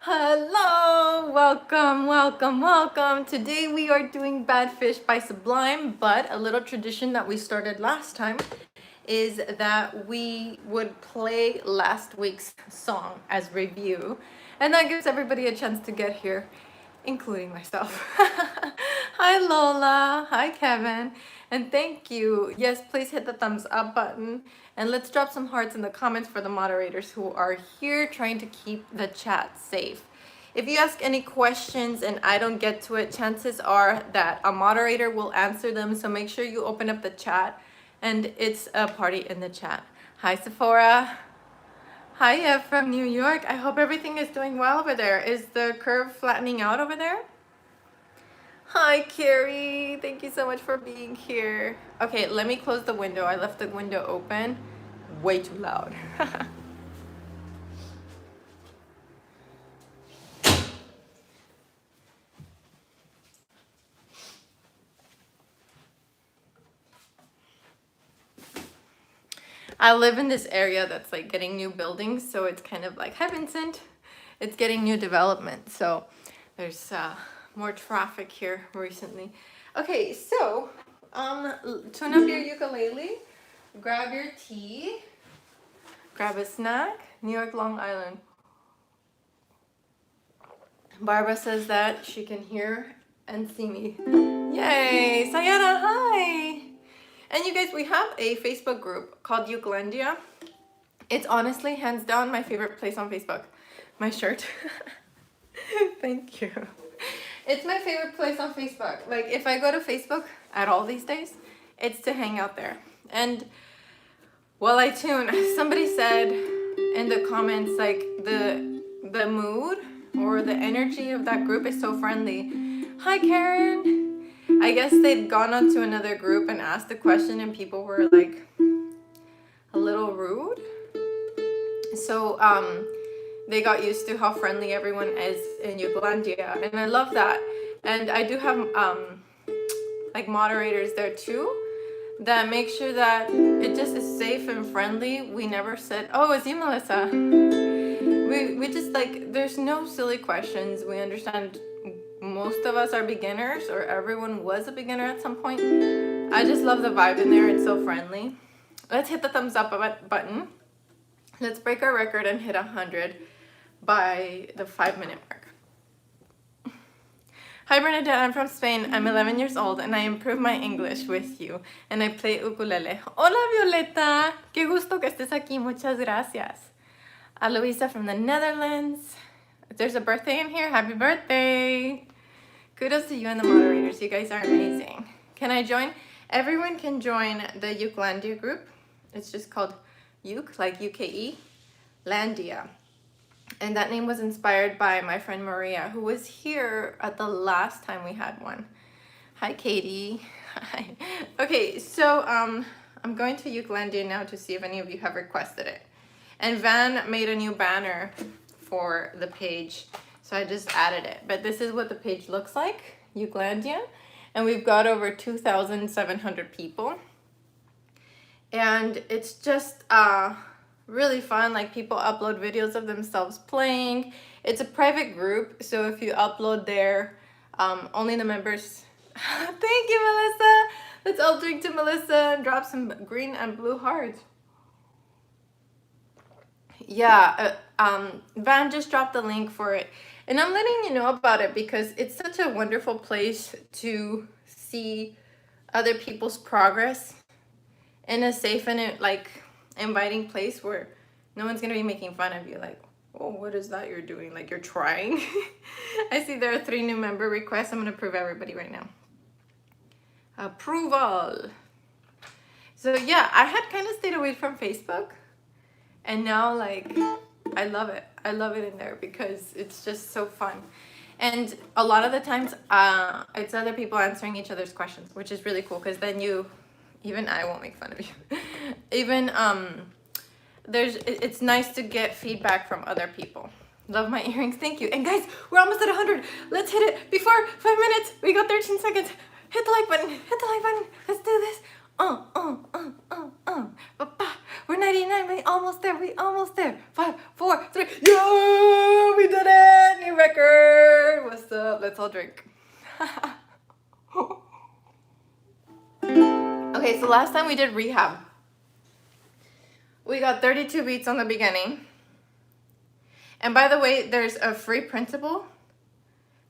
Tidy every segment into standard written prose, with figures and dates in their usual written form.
Hello, welcome. Today we are doing BADFISH by Sublime, but a little tradition that we started last time is that we would play last week's song as review, and that gives everybody a chance to get here, including myself. Hi Lola, hi Kevin, and thank you. Yes, please hit the thumbs up button, and let's drop some hearts in the comments for the moderators who are here trying to keep the chat safe. If you ask any questions and I don't get to it, chances are that a moderator will answer them, so make sure you open up the chat, and it's a party in the chat. Hi Sephora. Hi Ev from New York. I hope everything is doing well over there. Is the curve flattening out over there? Hi Carrie, thank you so much for being here. Okay, let me close the window. I left the window open. Way too loud. I live in this area that's like getting new buildings, so it's kind of like, hi Vincent, it's getting new development, so there's more traffic here recently. Okay, so tune up your ukulele, grab your tea, grab a snack. New York, Long Island. Barbara says that she can hear and see me. Yay! Sayana, hi! And you guys, we have a Facebook group called Ukulele. It's honestly, hands down, my favorite place on Facebook. My shirt. Thank you. It's my favorite place on Facebook. Like, if I go to Facebook at all these days, it's to hang out there. And while I tune, somebody said in the comments, like, the mood or the energy of that group is so friendly. Hi, Karen. I guess they'd gone on to another group and asked the question and people were like a little rude. So they got used to how friendly everyone is in Ukulele, and I love that. And I do have like moderators there too that make sure that it just is safe and friendly. We never said, oh, it's you, Melissa. We just like, there's no silly questions. We understand most of us are beginners, or everyone was a beginner at some point. I just love the vibe in there. It's so friendly. Let's hit the thumbs up button. Let's break our record and hit 100 by the 5-minute mark. Hi Bernadette, I'm from Spain. I'm 11 years old and I improve my English with you and I play ukulele. Hola Violeta, qué gusto que estés aquí. Muchas gracias. Aloisa from the Netherlands. If there's a birthday in here, happy birthday. Kudos to you and the moderators. You guys are amazing. Can I join? Everyone can join the Ukelandia group. It's just called Uke, like UKE, Landia. And that name was inspired by my friend Maria, who was here at the last time we had one. Hi, Katie. Hi. Okay, so I'm going to Ukelandia now to see if any of you have requested it. And Van made a new banner for the page, so I just added it. But this is what the page looks like, Ukelandia. And we've got over 2,700 people. And it's just really fun. Like, people upload videos of themselves playing. It's a private group, so if you upload there, only the members. Thank you, Melissa. Let's all drink to Melissa and drop some green and blue hearts. Yeah, Van just dropped the link for it, and I'm letting you know about it because it's such a wonderful place to see other people's progress in a safe and like inviting place where no one's gonna be making fun of you, like, oh, what is that you're doing, like you're trying. I see there are 3 new member requests. I'm gonna approve everybody right now. Approval. So yeah, I had kind of stayed away from Facebook, and now, like, I love it. I love it in there because it's just so fun. And a lot of the times, it's other people answering each other's questions, which is really cool because then even I won't make fun of you. Even, it's nice to get feedback from other people. Love my earrings, thank you. And guys, we're almost at 100. Let's hit it before 5 minutes. We got 13 seconds. Hit the like button, hit the like button. Let's do this. We're 99, we almost there, 5, 4, 3, yeah, we did it! let's all drink. Okay, so last time we did rehab. We got 32 beats on the beginning. And by the way, there's a free printable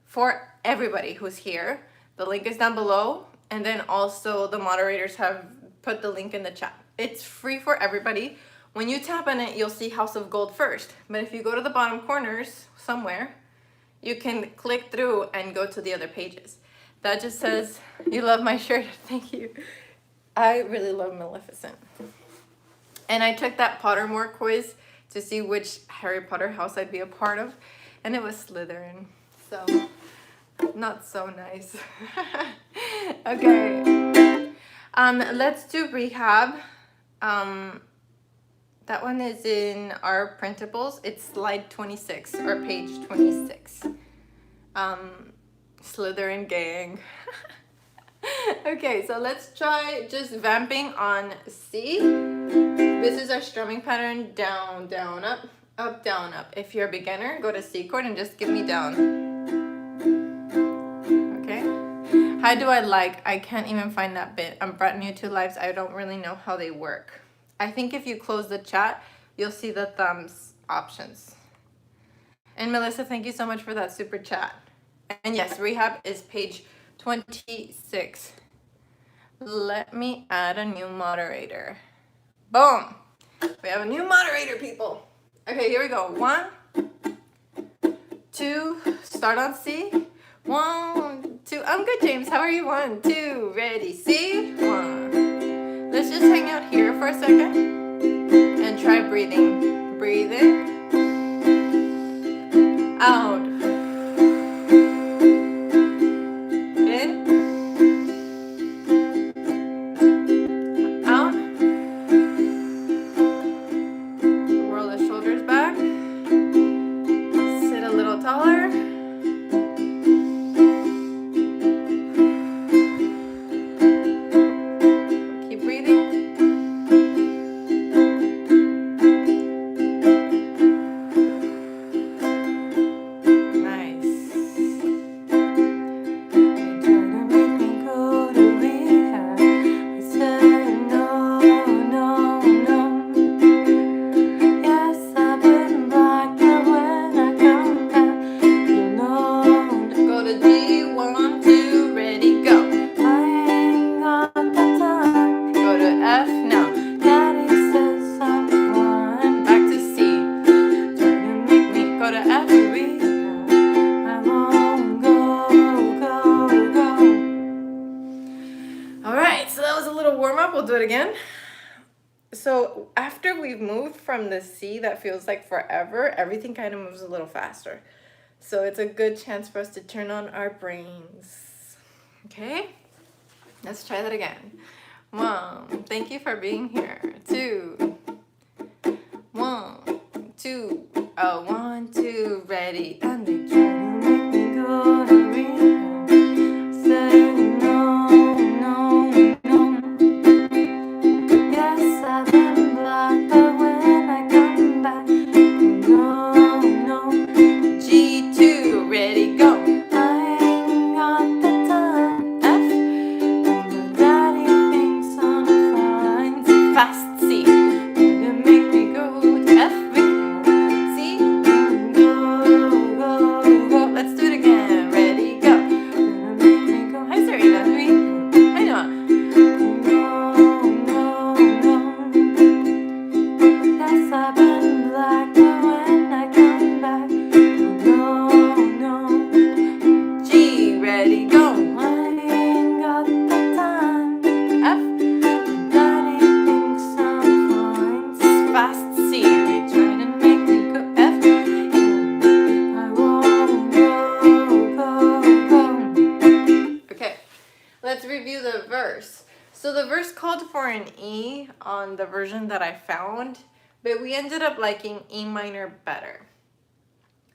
for everybody who's here. The link is down below. And then also the moderators have put the link in the chat. It's free for everybody. When you tap on it, you'll see House of Gold first. But if you go to the bottom corners somewhere, you can click through and go to the other pages. That just says, you love my shirt. Thank you. I really love Maleficent. And I took that Pottermore quiz to see which Harry Potter house I'd be a part of. And it was Slytherin. So, not so nice. Okay. Let's do rehab. That one is in our printables. It's slide 26 or page 26. Slytherin gang. Okay, so let's try just vamping on C. This is our strumming pattern, down, down, up, up, down, up. If you're a beginner, go to C chord and just give me down. Okay. How do I like? I can't even find that bit. I'm brand new to lives. I don't really know how they work. I think if you close the chat, you'll see the thumbs options. And Melissa, thank you so much for that super chat. And yes, rehab is page 26. Let me add a new moderator. Boom. We have a new moderator, people. Okay, here we go. 1, 2, start on C. 1, 2. I'm good, James. How are you? 1, 2, ready. C. 1. Let's just hang out here for a second and try breathing. Breathe in. Out. We'll do it again. So after we've moved from the C that feels like forever, everything kind of moves a little faster. So it's a good chance for us to turn on our brains. Okay, let's try that again. 1, thank you for being here. 2, 1, 2, 1, 2, ready. And they try to make me go to rehab. Say no, no, no. Yes, I've been blocked, but when I come back, no, no. G2, ready, go. I ain't got the time. F, and my daddy thinks I'm fine. Fast C, you make me go to F, C, go, go, go. Let's do it again. Ready, go. You make me go. Hi, Serena. How you doing? I've been black, but when I come back, no, no. G, ready, go. I ain't got the time. F, daddy thinks I'm fine. Fast C, they trying to make me go F. I won't go. Okay, let's review the verse. So the verse called for an E on the version that I found, but we ended up liking E minor better.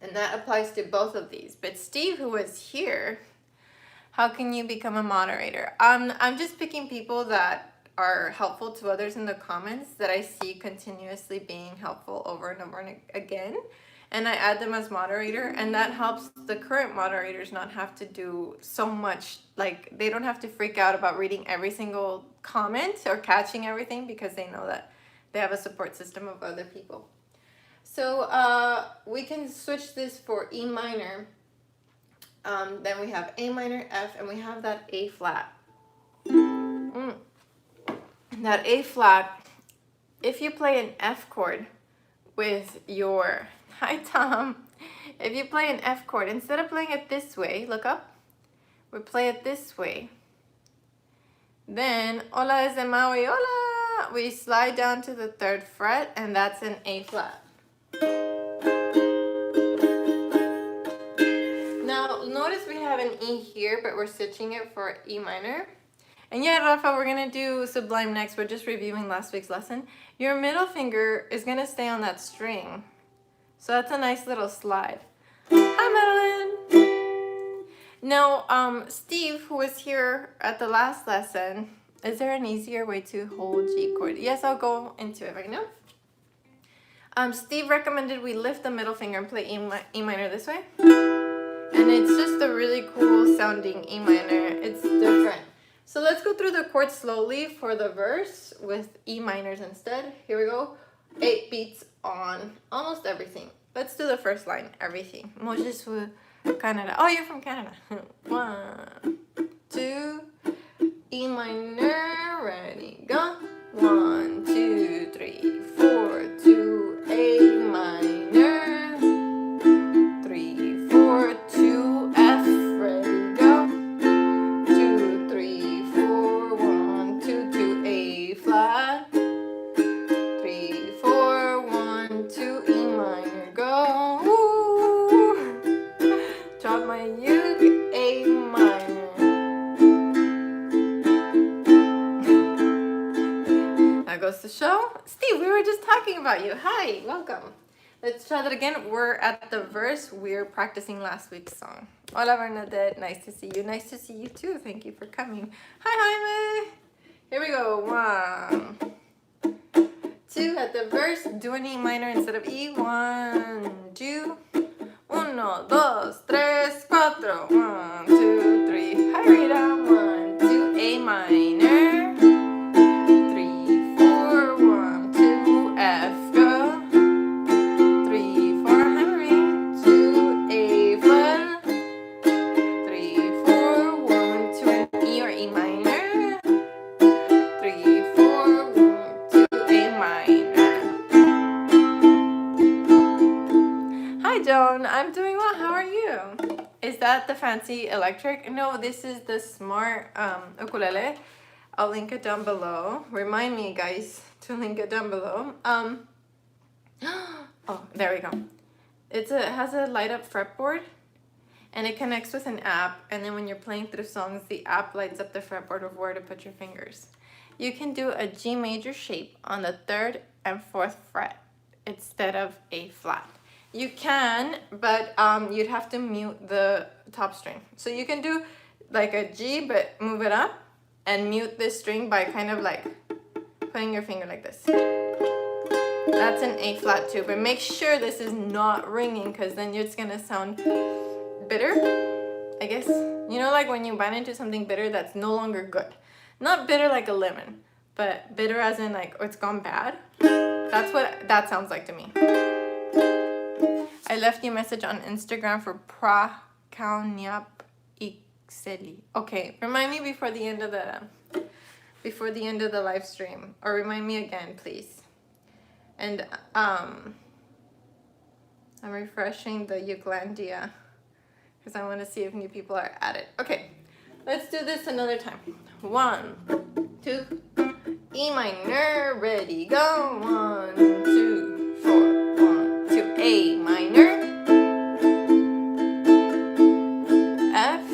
And that applies to both of these. But Steve, who was here, how can you become a moderator? I'm just picking people that are helpful to others in the comments that I see continuously being helpful over and over and again. and I add them as moderator, and that helps the current moderators not have to do so much, like they don't have to freak out about reading every single comment or catching everything, because they know that they have a support system of other people. So we can switch this for E minor. Then we have A minor, F, and we have that A flat. That A flat, if you play an F chord with your, hi Tom, if you play an F chord, instead of playing it this way, look up, we play it this way. Then, hola desde Maui, hola, we slide down to the 3rd fret, and that's an A flat. Now, notice we have an E here, but we're switching it for E minor. And yeah, Rafa, we're going to do Sublime next. We're just reviewing last week's lesson. Your middle finger is going to stay on that string. So that's a nice little slide. Hi, Madeline. Now, Steve, who was here at the last lesson, is there an easier way to hold G chord? Yes, I'll go into it right now. Steve recommended we lift the middle finger and play E minor this way. And it's just a really cool sounding E minor. It's different. So let's go through the chords slowly for the verse with E minors instead. Here we go. 8 beats on almost everything. Let's do the first line, everything. Moi je suis Canada. Oh, you're from Canada. 1, 2, E minor, ready, go. 1, 2, 3, 4, 2, A minor. 3, 4, 2, F, ready, go. 2, 3, 4, 1, 2, 2, A flat. 3, 4, 1, 2, E minor, go. Woo. Drop my uke, A minor. That goes to show. Steve, we were just talking about you. Hi, welcome. Let's try that again. We're at the verse. We're practicing last week's song. Hola, Bernadette. Nice to see you. Nice to see you too. Thank you for coming. Hi, Jaime. Here we go. 1, 2. At the verse, do an E minor instead of E. 1, 2. 1, 2, 3, 4. 1, 2, 3. Hi, Rita. 1, 2. A minor. 3, 4. 1, 2. F. Go. 3, 4. Hi, Marie. 2. A flat. 3, 4. 1, 2. An E or E minor. 3, 4. 1, 2. A minor. Hi, Joan. I'm doing well. How are you? Is that the fancy electric? No, this is the smart ukulele. I'll link it down below. Remind me, guys, to link it down below. Oh, there we go. It has a light up fretboard, and it connects with an app, and then when you're playing through songs, the app lights up the fretboard of where to put your fingers. You can do a G major shape on the 3rd and 4th fret instead of A flat. You can, but you'd have to mute the top string. So you can do like a G, but move it up and mute this string by kind of like putting your finger like this. That's an A flat too, but make sure this is not ringing, because then it's gonna sound bitter, I guess. You know, like when you bite into something bitter that's no longer good. Not bitter like a lemon, but bitter as in like, oh, it's gone bad. That's what that sounds like to me. I left you a message on Instagram for Prakaunyap Ixeli. Okay, remind me before the end of the live stream, or remind me again, please. And I'm refreshing the Ukulele because I want to see if new people are at it. Okay, let's do this another time. 1, 2, E minor, ready, go. 1, 2, 4, 1, 2, A minor, F.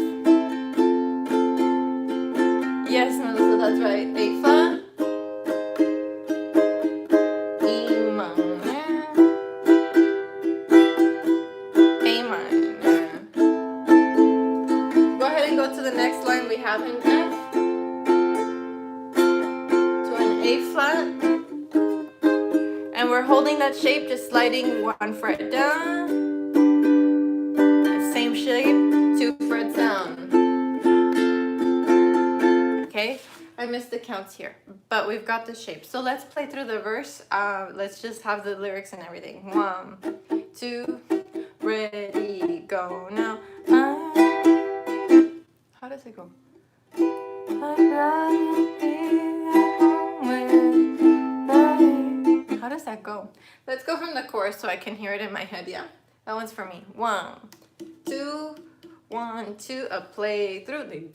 Yes, Melissa, that's right. A flat. We have an F to an A flat, and we're holding that shape, just sliding 1 fret down. Same shape, 2 frets down. Okay, I missed the counts here, but we've got the shape. So let's play through the verse. Let's just have the lyrics and everything. 1, 2, ready, go now. How does it go? How does that go? Let's go from the chorus so I can hear it in my head. Yeah, that one's for me. 1, 2, 1, 2, a play through the.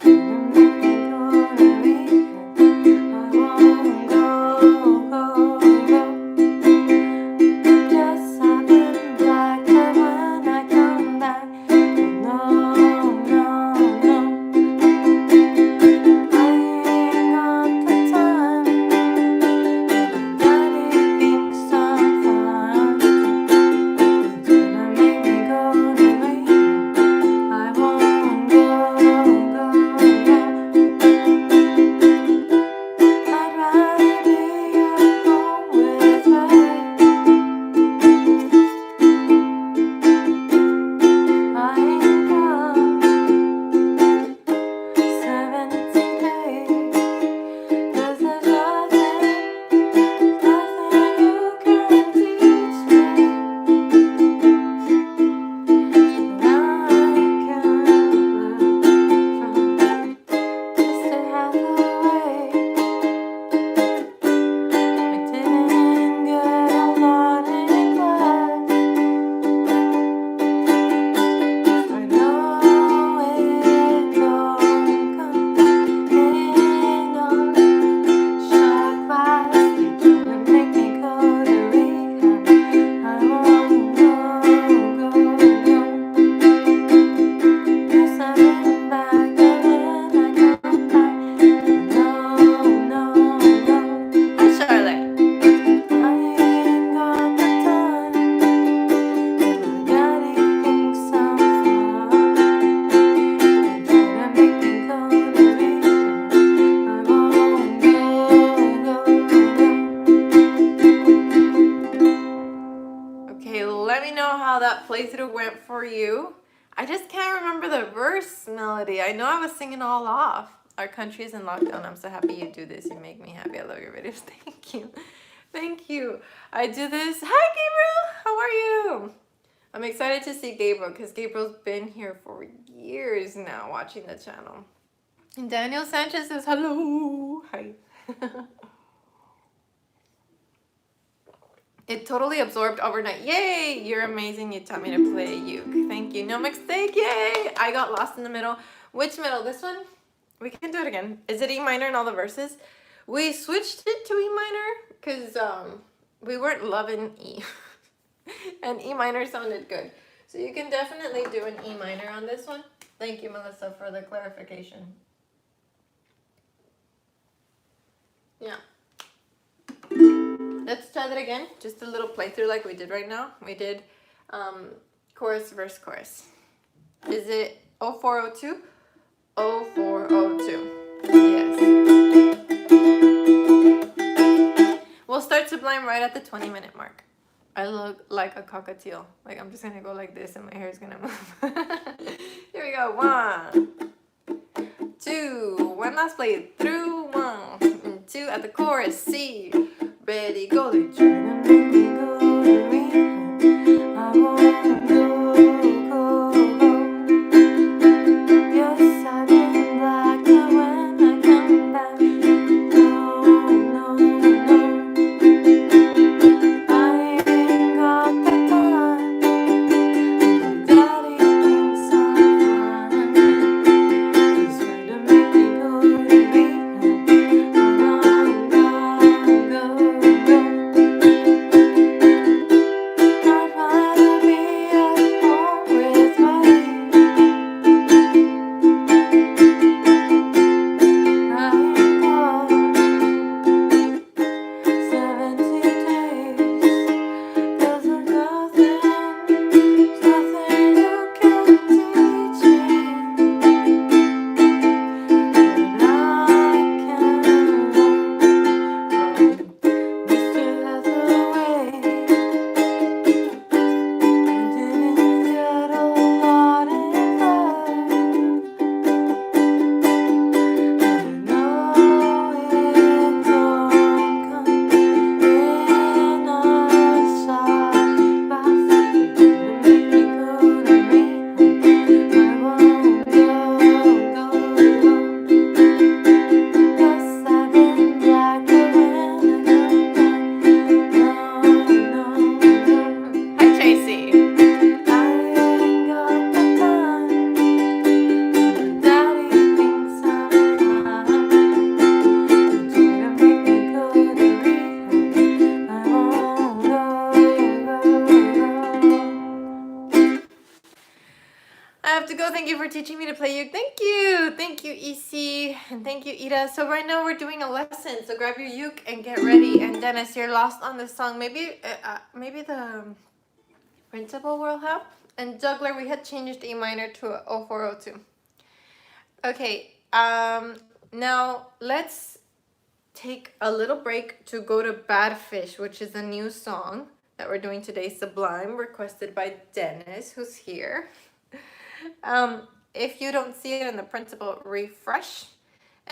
Playthrough went for you. I just can't remember the verse melody. I know I was singing all off. Our country is in lockdown. I'm so happy you do this. You make me happy. I love your videos. Thank you. Thank you. I do this. Hi, Gabriel. How are you? I'm excited to see Gabriel because Gabriel's been here for years now watching the channel. And Daniel Sanchez says hello. Hi. It totally absorbed overnight. Yay! You're amazing. You taught me to play uke. Thank you. No mistake. Yay! I got lost in the middle. Which middle? This one? We can do it again. Is it E minor in all the verses? We switched it to E minor because we weren't loving E. And E minor sounded good. So you can definitely do an E minor on this one. Thank you, Melissa, for the clarification. Yeah. Let's try that again. Just a little playthrough like we did right now. We did chorus, verse, chorus. Is it 0402? 0402. Yes. We'll start Sublime right at the 20-minute mark. I look like a cockatiel. Like I'm just gonna go like this and my hair is gonna move. Here we go. 1, 2. One last play through. 1, 2 at the chorus. C. Ready, go. They tryna make me go to rehab. I wanna go. Yes, I've been black, but when I come back, no. I ain't got the time. Daddy thinks I'm fine. He's trying to make me go to rehab. I wanna go. I have to go. Thank you for teaching me to play uke. Thank you. Thank you, EC. And thank you, Ida. So right now we're doing a lesson. So grab your uke and get ready. And Dennis, you're lost on this song. Maybe the Printable will help. And juggler, we had changed E minor to a 0402. Okay. Now let's take a little break to go to BADFISH, which is a new song that we're doing today, Sublime, requested by Dennis, who's here. If you don't see it in the printable, refresh,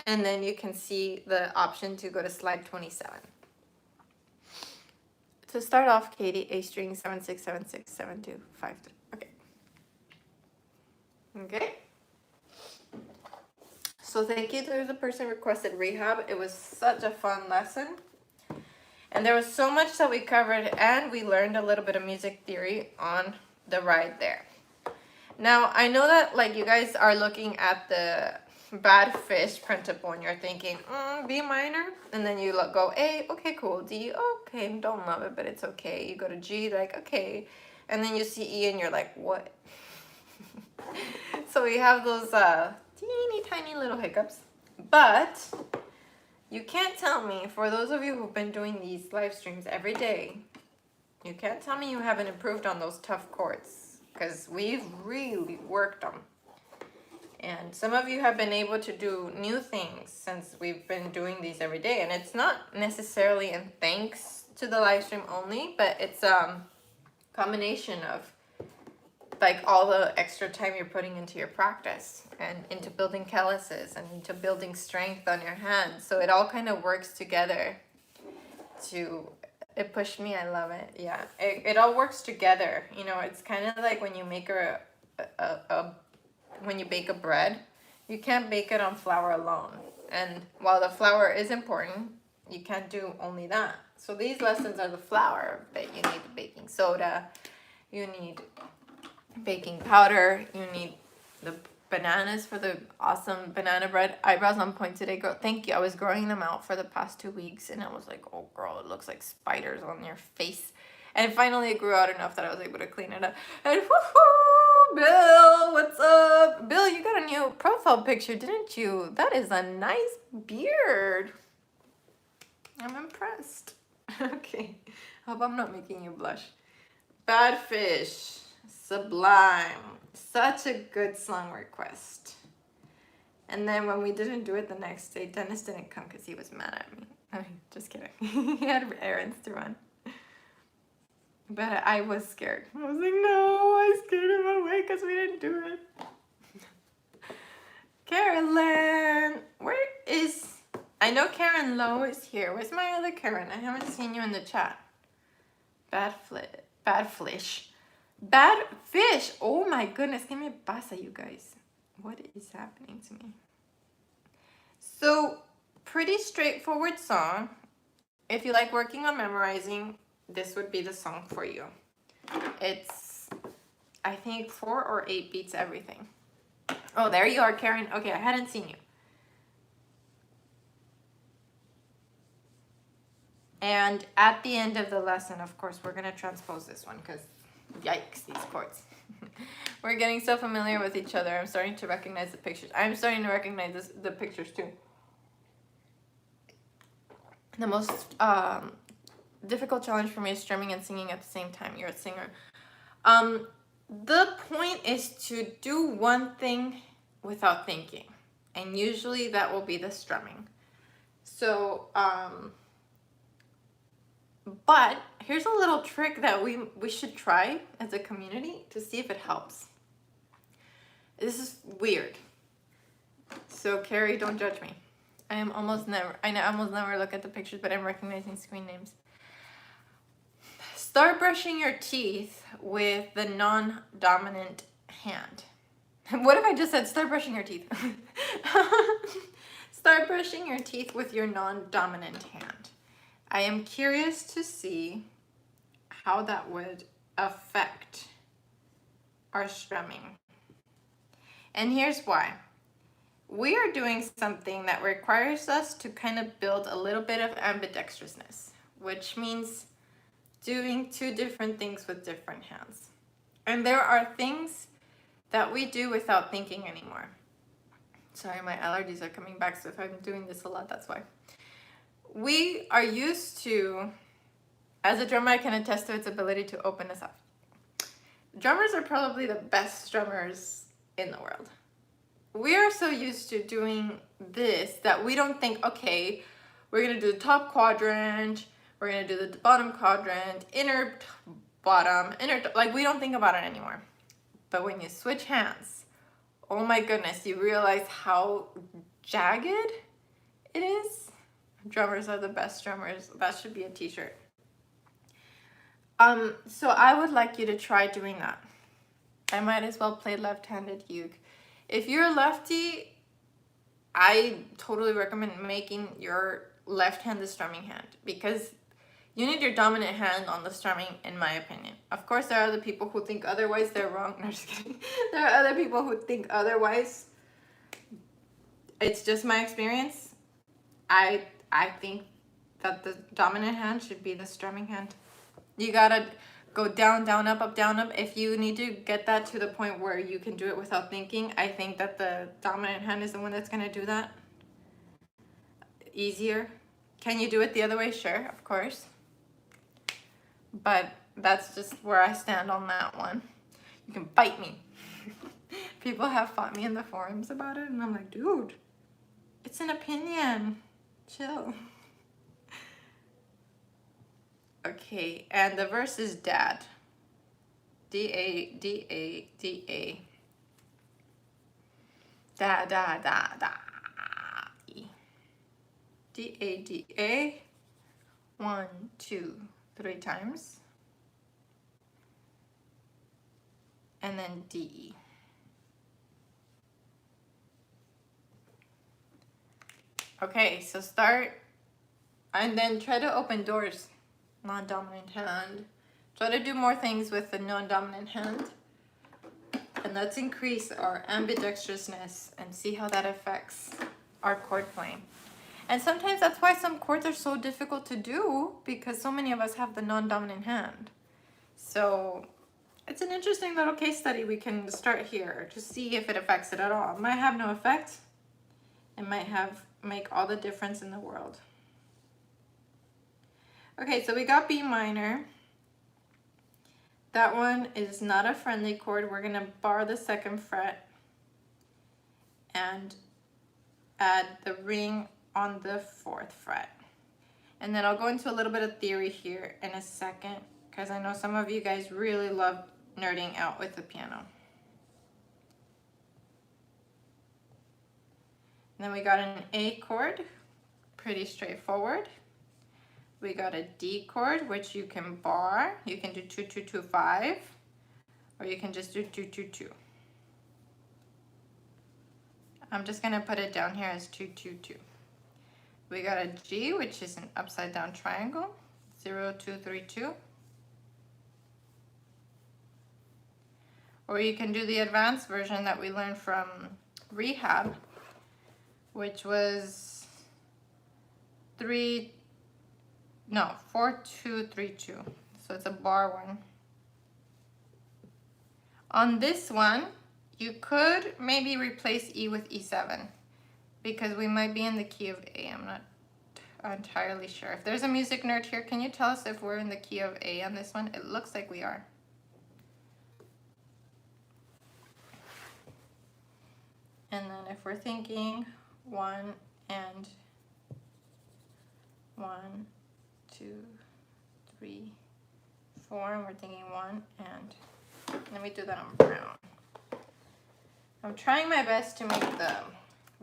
and then you can see the option to go to slide 27. To start off, Katie, A string 76767253. Okay. Okay. So thank you to the person who requested rehab. It was such a fun lesson. And there was so much that we covered, and we learned a little bit of music theory on the ride there. Now, I know that like you guys are looking at the BADFISH printable and you're thinking, B minor, and then you go A, okay, cool, D, okay, don't love it, but it's okay. You go to G, like, okay, and then you see E and you're like, what? So we have those teeny tiny little hiccups, but you can't tell me, for those of you who've been doing these live streams every day, you can't tell me you haven't improved on those tough chords, because we've really worked them. And some of you have been able to do new things since we've been doing these every day. And it's not necessarily in thanks to the live stream only, but it's a combination of like all the extra time you're putting into your practice and into building calluses and into building strength on your hands. So it all kind of works together to, it pushed me, I love it. Yeah, it all works together. You know, it's kind of like when you make when you bake a bread, you can't bake it on flour alone. And while the flour is important, you can't do only that. So these lessons are the flour, but you need baking soda, you need baking powder, you need the bananas for the awesome banana bread. Eyebrows on point today, girl. Thank you. I was growing them out for the past 2 weeks and I was like, oh girl, it looks like spiders on your face. And finally it grew out enough that I was able to clean it up. And woohoo, Bill, what's up? Bill, you got a new profile picture, didn't you? That is a nice beard. I'm impressed. Okay, hope I'm not making you blush. BADFISH, Sublime. Such a good song request. And then when we didn't do it the next day, Dennis didn't come because he was mad at me. I mean, just kidding. He had errands to run. But I was scared. I was like, no, I scared him away because we didn't do it. Carolyn, where is... I know Karen Lowe is here. Where's my other Karen? I haven't seen you in the chat. BADFISH. BADFISH. Oh my goodness. ¿Qué me pasa, you guys? What is happening to me? So, pretty straightforward song. If you like working on memorizing, this would be the song for you. It's, I think, 4 or 8 beats everything. Oh, there you are, Karen. Okay, I hadn't seen you. And at the end of the lesson, of course, we're going to transpose this one because, yikes, these chords. We're getting so familiar with each other. I'm starting to recognize the pictures. I'm starting to recognize the pictures too. The most difficult challenge for me is strumming and singing at the same time. You're a singer. The point is to do one thing without thinking. And usually that will be the strumming. So, but here's a little trick that we should try as a community to see if it helps. This is weird. So Carrie, don't judge me. I almost never look at the pictures, but I'm recognizing screen names. Start brushing your teeth with the non-dominant hand. What if I just said start brushing your teeth? Start brushing your teeth with your non-dominant hand. I am curious to see how that would affect our strumming. And here's why. We are doing something that requires us to kind of build a little bit of ambidextrousness, which means doing 2 different things with different hands. And there are things that we do without thinking anymore. Sorry, my allergies are coming back, so if I'm doing this a lot, that's why. We are used to, as a drummer, I can attest to its ability to open us up. Drummers are probably the best drummers in the world. We are so used to doing this that we don't think, okay, we're gonna do the top quadrant, we're gonna do the bottom quadrant, inner bottom, like we don't think about it anymore. But when you switch hands, oh my goodness, you realize how jagged it is. Drummers are the best drummers. That should be a t-shirt. So I would like you to try doing that. I might as well play left-handed uke. If you're a lefty, I totally recommend making your left hand the strumming hand, because you need your dominant hand on the strumming, in my opinion. Of course, there are other people who think otherwise. They're wrong. No, just kidding. There are other people who think otherwise. It's just my experience. I think that the dominant hand should be the strumming hand. You gotta go down, down, up, down, up. If you need to get that to the point where you can do it without thinking, I think that the dominant hand is the one that's gonna do that easier. Can you do it the other way? Sure, of course. But that's just where I stand on that one. You can bite me. People have fought me in the forums about it, and I'm like, dude, it's an opinion. Chill. Okay, and the verse is dad. D-A, D-A, D-A. Da, da, da, da. E. D-A, D-A. 1, 2, 3 times. And then D-E. Okay, so start, and then try to open doors. Non-dominant hand. Try to do more things with the non-dominant hand. And let's increase our ambidextrousness and see how that affects our chord playing. And sometimes that's why some chords are so difficult to do, because so many of us have the non-dominant hand. So it's an interesting little case study. We can start here to see if it affects it at all. It might have no effect. It might make all the difference in the world. Okay, so we got B minor. That one is not a friendly chord. We're gonna bar the 2nd fret and add the ring on the 4th fret. And then I'll go into a little bit of theory here in a second, because I know some of you guys really love nerding out with the piano. And then we got an A chord, pretty straightforward. We got a D chord, which you can bar. You can do 2, 2, 2, 5, or you can just do 2, 2, 2. I'm just gonna put it down here as 2, 2, 2. We got a G, which is an upside down triangle, 0, 2, 3, 2. Or you can do the advanced version that we learned from rehab, which was 4, 2, 3, 2. So it's a bar one. On this one, you could maybe replace E with E7, because we might be in the key of A. I'm not entirely sure. If there's a music nerd here, can you tell us if we're in the key of A on this one? It looks like we are. And then if we're thinking 1 and 1, 2, 3, 4, and we're thinking 1 and, let me do that on brown. I'm trying my best to make the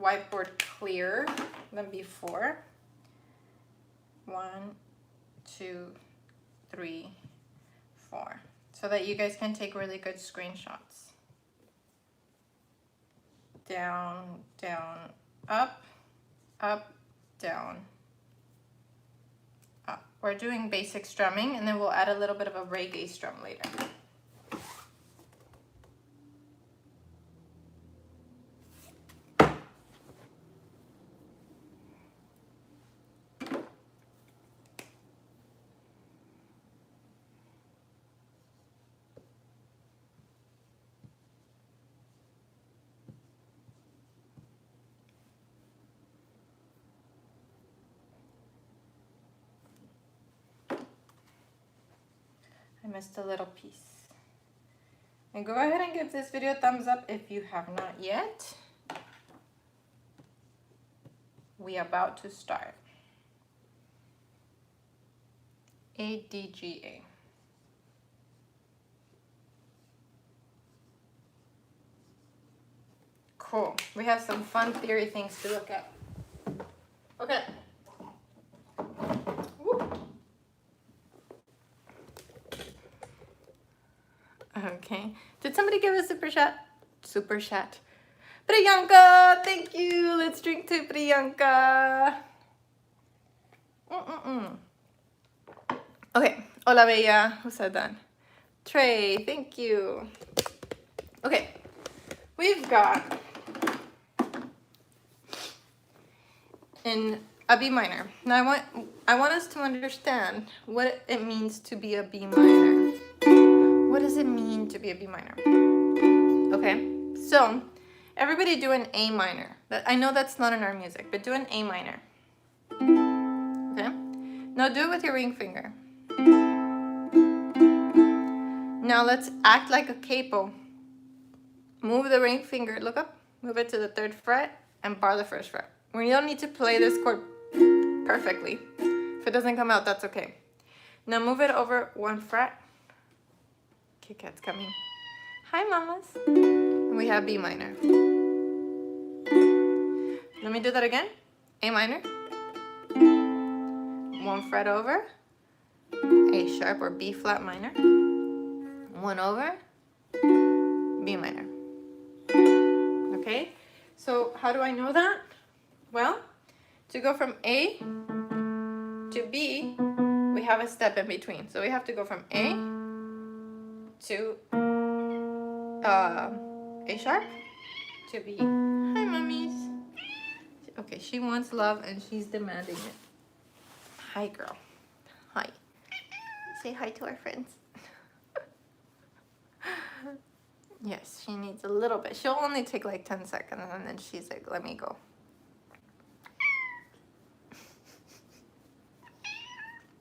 whiteboard clearer than before. 1, 2, 3, 4, so that you guys can take really good screenshots. Down, down, up, up, down, up. We're doing basic strumming, and then we'll add a little bit of a reggae strum later. missed a little piece. And go ahead and give this video a thumbs up if you have not yet. We about to start. A, D, G, A. Cool. We have some fun theory things to look at. Okay. Woo. Okay. Did somebody give a super chat? Super chat. Priyanka, thank you. Let's drink to Priyanka. Okay. Hola, Bella. Who said that? Trey, thank you. Okay. We've got in a B minor. Now I want us to understand what it means to be a B minor. What does it mean to be a B minor? Okay, so everybody do an A minor. I know that's not in our music, but do an A minor. Okay, now do it with your ring finger. Now let's act like a capo. Move the ring finger, look up, move it to the 3rd fret and bar the 1st fret. We don't need to play this chord perfectly. If it doesn't come out, that's okay. Now move it over 1 fret. Kit Kat's coming. Hi, mamas. And we have B minor. Let me do that again. A minor. 1 fret over. A sharp or B flat minor. 1 over. B minor. Okay, so how do I know that? Well, to go from A to B, we have a step in between. So we have to go from A to A sharp to B. Hi, mummies. Okay, she wants love and she's demanding it. Hi, girl. Hi. Say hi to our friends. Yes, she needs a little bit. She'll only take like 10 seconds and then she's like, let me go.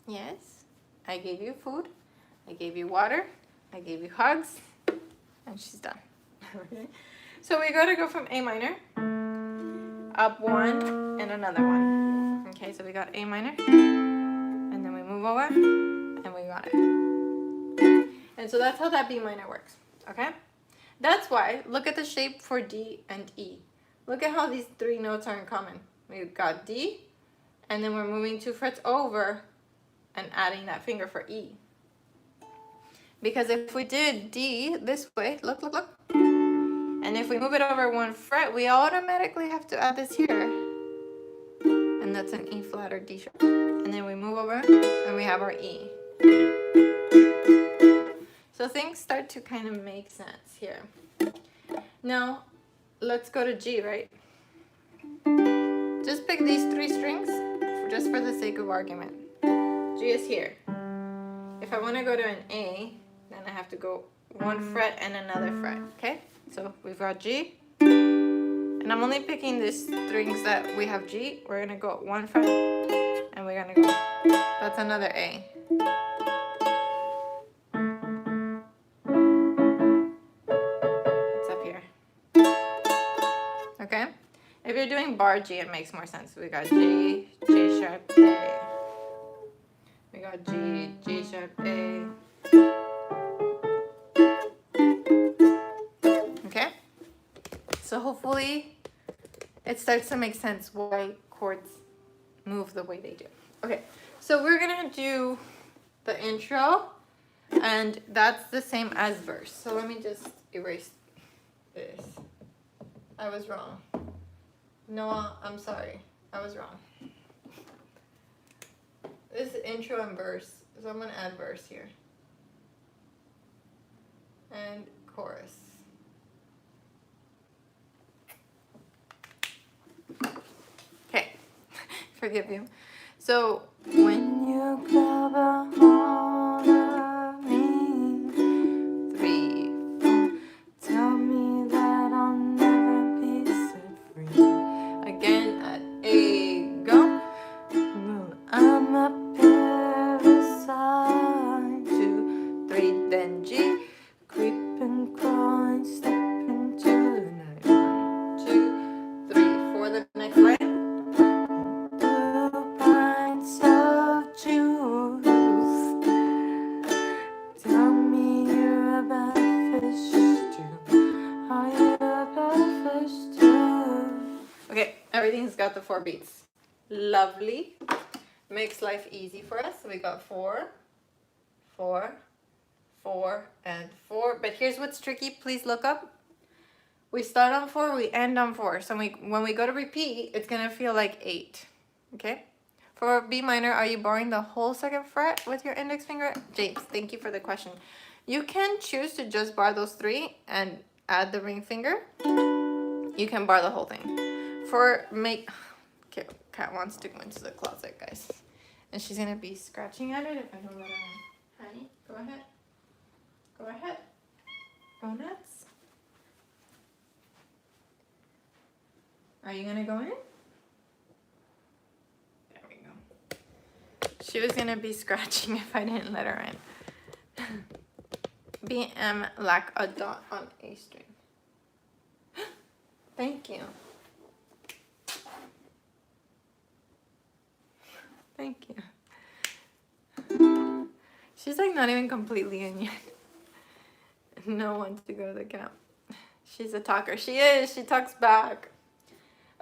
Yes, I gave you food. I gave you water. I gave you hugs. And she's done. Okay. So we gotta go from A minor, up 1 and another 1. Okay, so we got A minor. And then we move over and we got it. And so that's how that B minor works. Okay? That's why, look at the shape for D and E. Look at how these 3 notes are in common. We've got D, and then we're moving 2 frets over and adding that finger for E. Because if we did D this way, look, look, look. And if we move it over 1 fret, we automatically have to add this here. And that's an E flat or D sharp. And then we move over and we have our E. So things start to kind of make sense here. Now, let's go to G, right? Just pick these 3 strings just for the sake of argument. G is here. If I want to go to an A, then I have to go 1 fret and another fret, okay? So we've got G. And I'm only picking these strings that we have G. We're going to go 1 fret and we're going to go. That's another A. Okay? If you're doing bar G, it makes more sense. We got G, J sharp, A. We got G, G sharp, A. Okay? So hopefully it starts to make sense why chords move the way they do. Okay, so we're gonna do the intro, and that's the same as verse. So let me just erase this. I was wrong. Noah, I'm sorry. I was wrong. This is intro and verse. So I'm going to add verse here. And chorus. Okay. Forgive you. So, when you grab a hold of me, 3, 4, tell me that I'll never be set free. Again at A, go. I'm a parasite. 2, 3, just time. Okay, everything's got the 4 beats. Lovely. Makes life easy for us. So we got 4, 4, 4, and 4. But here's what's tricky. Please look up. We start on 4, we end on 4. So when we go to repeat, it's gonna feel like 8. Okay? For B minor, are you barring the whole 2nd fret with your index finger? James, thank you for the question. You can choose to just bar those 3 and add the ring finger. You can bar the whole thing. Okay, Kat wants to go into the closet, guys. And she's gonna be scratching at it if I don't let her in. Honey, go ahead. Go ahead. Go nuts. Are you gonna go in? There we go. She was gonna be scratching if I didn't let her in. BM lack a dot on A string. Thank you. Thank you. She's like not even completely in yet. No one to go to the camp. She's a talker. She is. She talks back.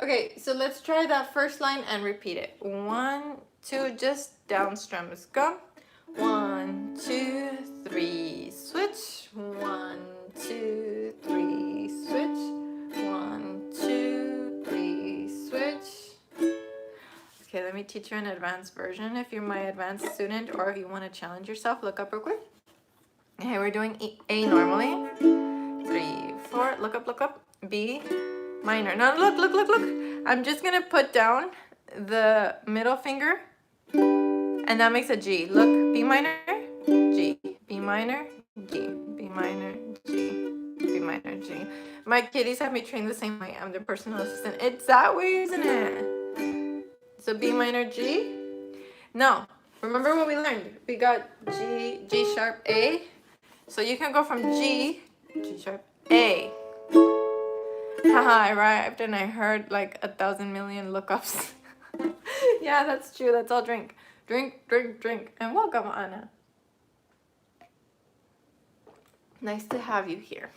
Okay, so let's try that first line and repeat it. 1, 2, just down strums. Go. 1, 2, 3, switch. 1, 2, 3, switch. 1, 2, 3, switch. Okay, let me teach you an advanced version. If you're my advanced student or if you want to challenge yourself, look up real quick. Okay, we're doing A normally. 3, 4, look up. B minor. Now look. I'm just gonna put down the middle finger and that makes a G. Look, B minor, G, B minor, G, B minor, G, B minor, G. My kitties have me trained the same way. I'm their personal assistant. It's that way, isn't it? So B minor, G. No, remember what we learned? We got G, G sharp, A. So you can go from G, G sharp, A. Haha, I arrived and I heard like 1,000 million lookups. Yeah, that's true. Let's all drink. Drink. And welcome, Anna. Nice to have you here.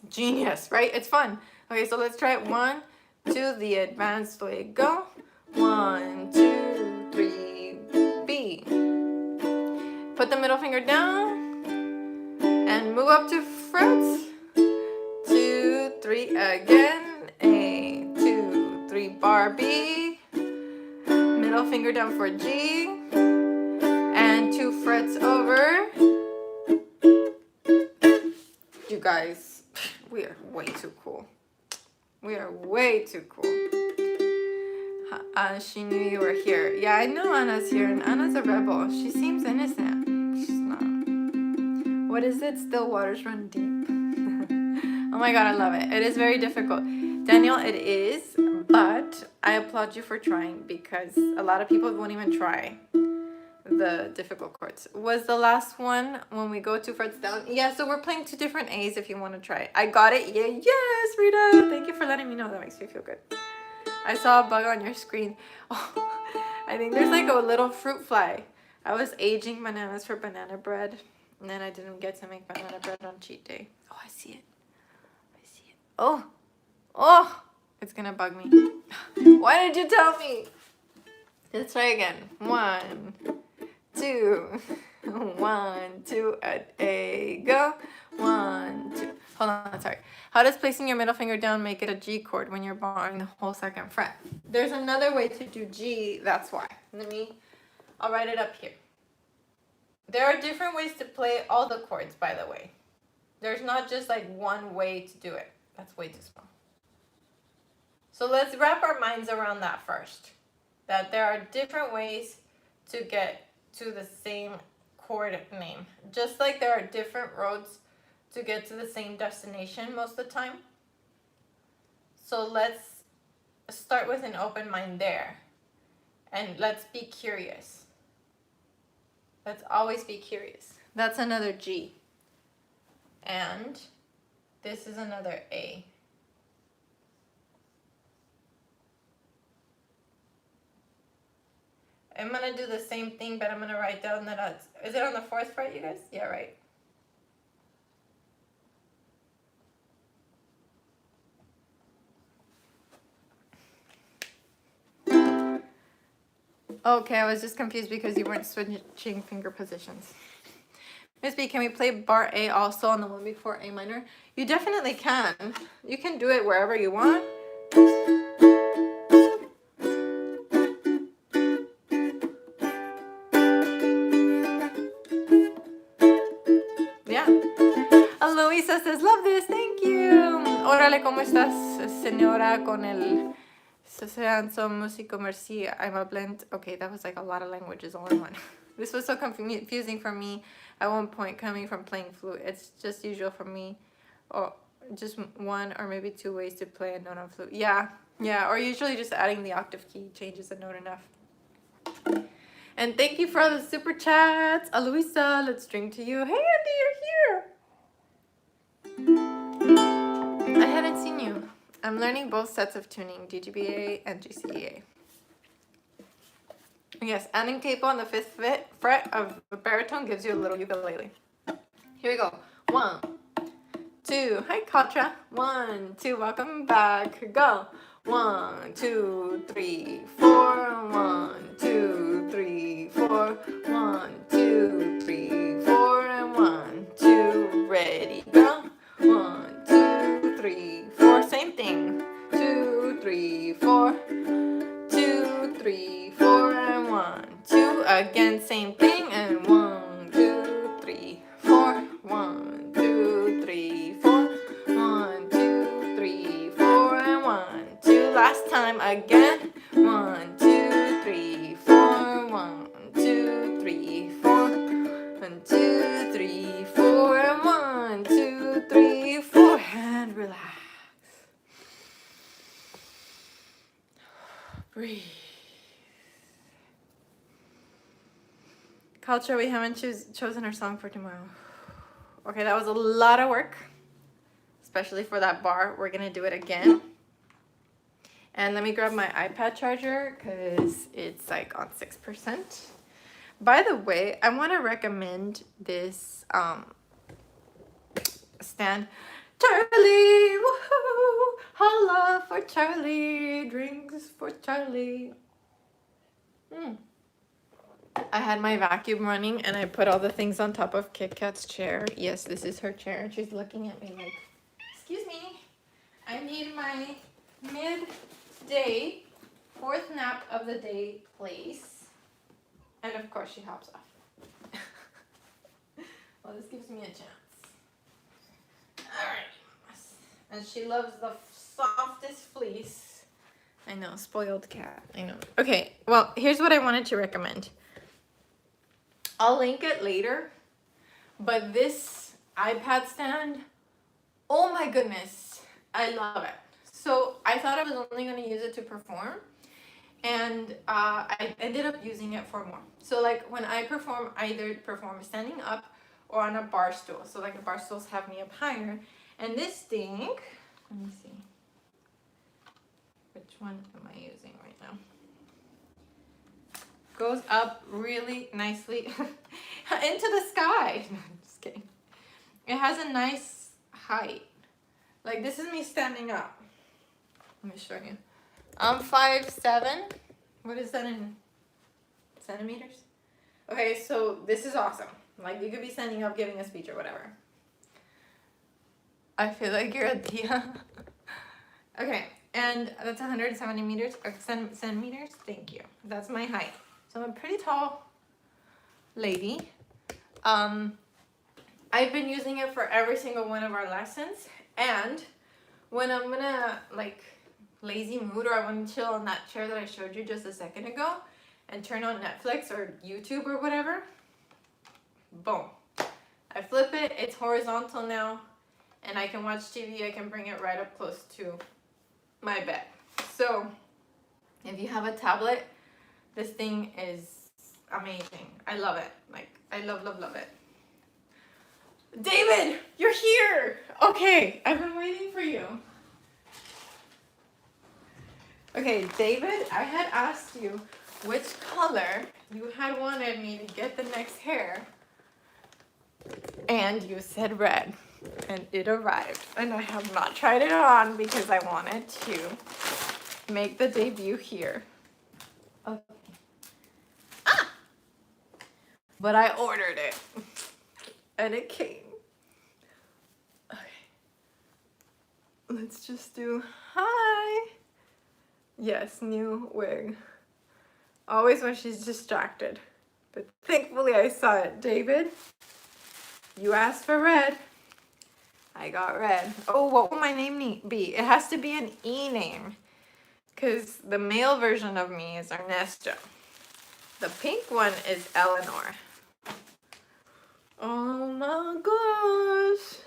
Genius, right? It's fun. Okay, so let's try it. 1, 2, the advanced way. Go. 1, 2, 3, B. Put the middle finger down and move up to frets. 2, 3 again. A, 2, 3 bar B. Middle finger down for G. And 2 frets over. You guys, we are way too cool. We are way too cool. She knew you were here. Yeah, I know Anna's here, and Anna's a rebel. She seems innocent. She's not. What is it? Still waters run deep. Oh my god, I love it. It is very difficult. Daniel, it is, but I applaud you for trying because a lot of people won't even try the difficult chords. Was the last one when we go 2 frets down? Yeah, so we're playing 2 different A's if you want to try. I got it. Yeah, yes, Rita. Thank you for letting me know. That makes me feel good. I saw a bug on your screen. Oh, I think there's like a little fruit fly. I was aging bananas for banana bread, and then I didn't get to make banana bread on cheat day. Oh, I see it. Oh, it's gonna bug me. Why did you tell me? Let's try again. 1, 2, 1, 2, A, go. 1, 2. Hold on, sorry. How does placing your middle finger down make it a G chord when you're barring the whole 2nd fret? There's another way to do G, that's why. I'll write it up here. There are different ways to play all the chords, by the way. There's not just like one way to do it. That's way too small. So let's wrap our minds around that first. That there are different ways to get to the same chord name. Just like there are different roads to get to the same destination most of the time. So let's start with an open mind there. And let's be curious. Let's always be curious. That's another G. And this is another A. I'm going to do the same thing, but I'm going to write down that is it on the 4th fret, you guys? Yeah, right. Okay, I was just confused because you weren't switching finger positions. Miss B, can we play bar A also on the one before A minor? You definitely can. You can do it wherever you want. Yeah. Aloisa says, love this, thank you. Órale, ¿cómo estás, señora, con el Sean músico merci? I'm a blend. Okay, that was like a lot of languages all in one. This was so confusing for me at one point coming from playing flute. It's just usual for me. Oh, just one or maybe two ways to play a note on flute. Yeah, or usually just adding the octave key changes the note enough. And thank you for all the super chats. Aloisa, let's drink to you. Hey, Andy, you're here. I hadn't seen you. I'm learning both sets of tuning, DGBA and GCEA. Yes, adding capo on the 5th fret of the baritone gives you a little ukulele. Here we go. 1, 2. Hi, Katra. 1, 2. Welcome back. Go. 1, 2, 3, 4. 1, 2, 3, 4. 1, 2, 3, 4. And 1, 2. Ready. Go. 1, 2, 3, 4. Same thing. 2, 3, 4. 2, 3, 4. And 1, 2. Again, same thing. And 1, 2, 3, 4. 1, 2, 3, 4. 1, 2, 3, 4. And 1, 2. Last time again. 1, 2, 3, 4. 1, 2, 3, 4. 1, 2, 3, 4. And 1, 2, 3, 4. And relax. Breathe. Culture, we haven't chosen our song for tomorrow. Okay, that was a lot of work, especially for that bar. We're gonna do it again. And let me grab my iPad charger because it's like on 6%. By the way, I want to recommend this stand. Charlie, woohoo! Holla for Charlie, drinks for Charlie. I had my vacuum running and I put all the things on top of Kit Kat's chair. Yes, this is her chair and she's looking at me like, excuse me, I need my midday 4th nap of the day, please. And of course she hops off. Well, this gives me a chance. Alright. And she loves the softest fleece. I know, spoiled cat. I know. Okay, well, here's what I wanted to recommend. I'll link it later, but this iPad stand, oh my goodness, I love it. So I thought I was only going to use it to perform, and I ended up using it for more. So like when I perform, I either perform standing up or on a bar stool. So like the bar stools have me up higher, and this thing, let me see, which one am I using right now? Goes up really nicely into the sky. No, I'm just kidding. It has a nice height. Like this is me standing up. Let me show you. I'm 5'7". What is that in centimeters? Okay, so this is awesome. Like you could be standing up giving a speech or whatever. I feel like you're a Tia. Okay, and that's 170 meters, centimeters. Thank you. That's my height. So I'm a pretty tall lady. I've been using it for every single one of our lessons, and when I'm gonna like lazy mood or I want to chill on that chair that I showed you just a second ago and turn on Netflix or YouTube or whatever, boom, I flip it, it's horizontal now, and I can watch TV. I can bring it right up close to my bed. So if you have a tablet, this thing is amazing. I love it. Like, I love it. David, you're here. Okay, I've been waiting for you. Okay, David, I had asked you which color you had wanted me to get the next hair. And you said red. And it arrived. And I have not tried it on because I wanted to make the debut here. Okay. but I ordered it and it came. Okay, let's just do hi. Yes, new wig. Always when she's distracted, but thankfully I saw it. David, you asked for red. I got red. Oh, what will my name be? It has to be an E name, because the male version of me is Ernesto. The pink one is Eleanor. Oh my gosh.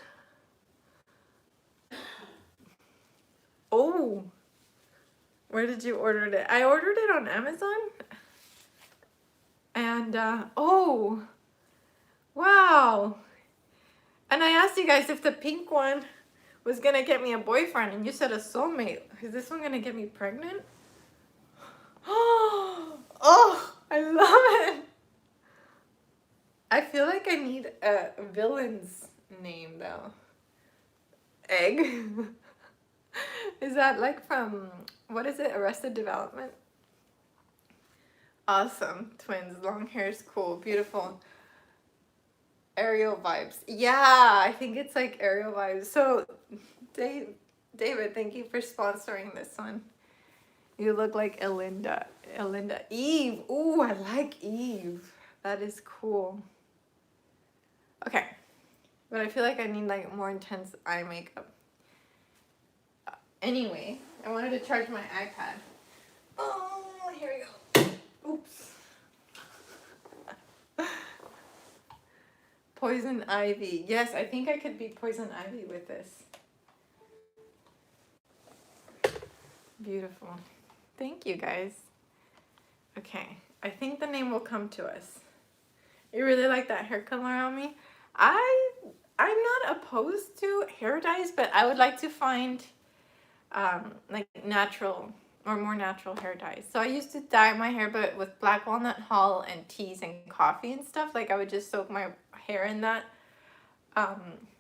Oh, where did you order it? I ordered it on Amazon. And, oh, wow. And I asked you guys if the pink one was gonna get me a boyfriend, and you said a soulmate. Is this one gonna get me pregnant? Oh, I love it. I feel like I need a villain's name though. Egg. Is that like from, what is it, Arrested Development? Awesome. Twins. Long hair is cool. Beautiful. Ariel vibes. Yeah, I think it's like Ariel vibes. So, David, thank you for sponsoring this one. You look like Elinda. Eve. Ooh, I like Eve. That is cool. Okay. But I feel like I need like more intense eye makeup. Anyway, I wanted to charge my iPad. Oh, here we go. Oops. Poison ivy. Yes, I think I could be poison ivy with this. Beautiful. Thank you, guys. Okay, I think the name will come to us. You really like that hair color on me? I'm not opposed to hair dyes, but I would like to find like natural or more natural hair dyes. So I used to dye my hair, but with black walnut hull and teas and coffee and stuff. Like I would just soak my hair in that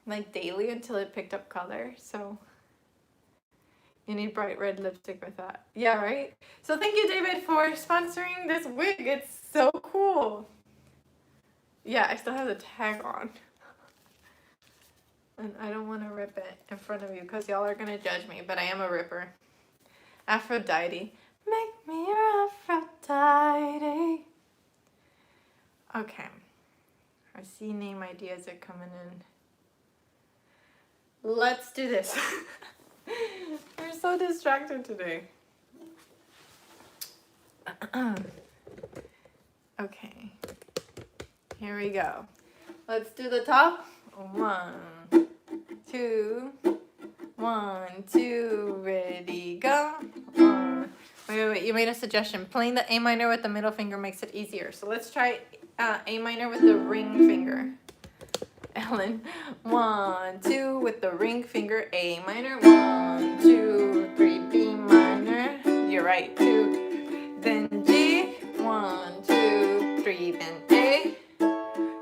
like daily until it picked up color. So you need bright red lipstick with that. Yeah, right? So thank you, David, for sponsoring this wig. It's so cool. Yeah, I still have the tag on. And I don't want to rip it in front of you because y'all are going to judge me, but I am a ripper. Aphrodite. Make me your Aphrodite. Okay. I see name ideas are coming in. Let's do this. We're so distracted today. Okay. Here we go. Let's do the top. 1, 2, 1, 2, ready, go. Wait. You made a suggestion. Playing the A minor with the middle finger makes it easier. So let's try A minor with the ring finger. Ellen. 1, 2 with the ring finger. A minor. 1, 2, 3. B minor. You're right. 2. Then G. 1, 2, 3. Then A.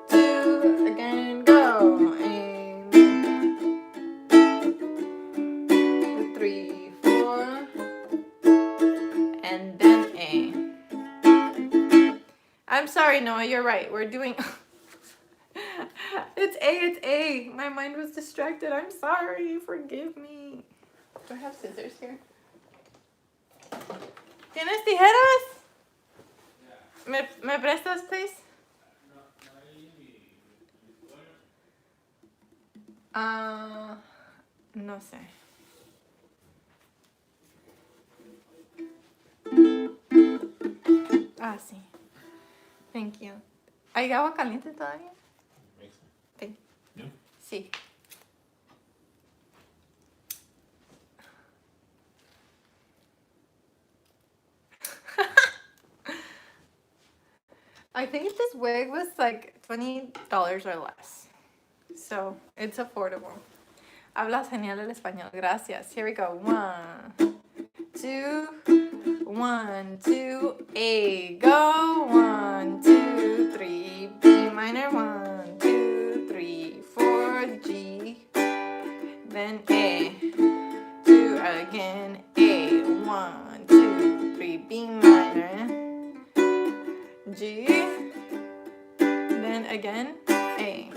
2. Again. Go. A. 3, 4. And then A. I'm sorry, Noah. You're right. We're doing... It's A. My mind was distracted. I'm sorry. Forgive me. Do I have scissors here? ¿Tienes tijeras? ¿Me prestas, please? No sé. Ah, sí. Thank you. ¿Hay agua caliente todavía? Thank you. No. Sí. I think this wig was like $20 or less. So it's affordable. Hablas genial el español. Gracias. Here we go. 1, 2, 1, 2, A. Go. 1, 2, 3. B minor. 1, 2, 3, 4. G. Then A. 2 again. A. 1, 2, 3. B minor. G. Then again, A.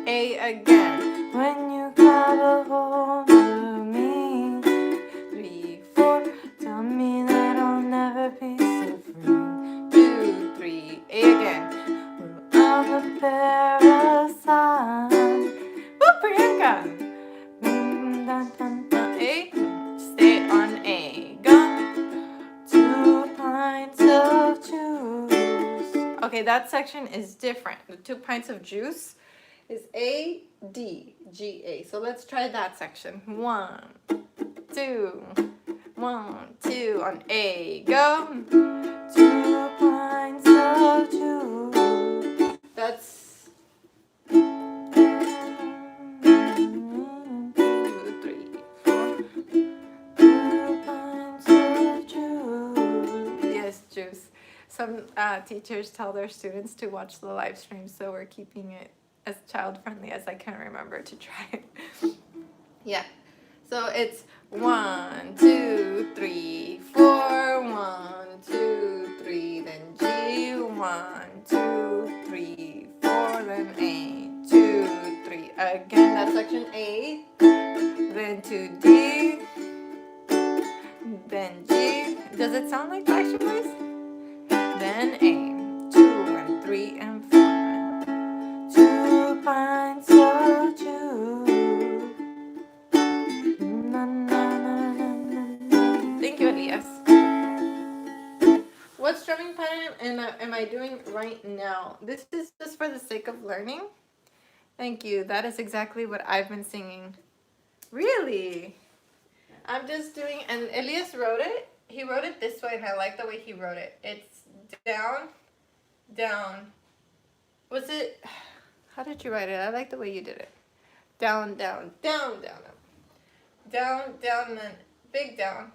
A again. When you got a hold of me. 3, 4. Tell me that I'll never be so free. 2, 3. A again. Well, I'm a parasite. Woo, Priyanka. Dun, dun, dun. A. Stay on A. Go. 2 pints of juice. Okay, that section is different. The 2 pints of juice is A, D, G, A. So let's try that section. 1, 2, 1, 2 on A. Go. 2 pints of juice. That's 2, 3, 4. 2 pints of juice. Yes, juice. Some teachers tell their students to watch the live stream, so we're keeping it as child friendly as I can remember to try. Yeah. So it's 1, 2, 3, 4. 1, 2, 3. Then G. 1, 2, 3, 4. Then A. 2, 3. Again, that's section A. Then to D. Then G. Does it sound like Backstreet Boys? Then A. 2 and 3 and 4. 2 pints of juice. Na, na, na, na, na. Thank you, Elias. What strumming pattern am I doing right now? This is just for the sake of learning. Thank you. That is exactly what I've been singing. Really? I'm just doing, and Elias wrote it. He wrote it this way, and I like the way he wrote it. It's down, down. Was it, how did you write it? I like the way you did it. Down, down, down, down, up. Down, down, and then big down,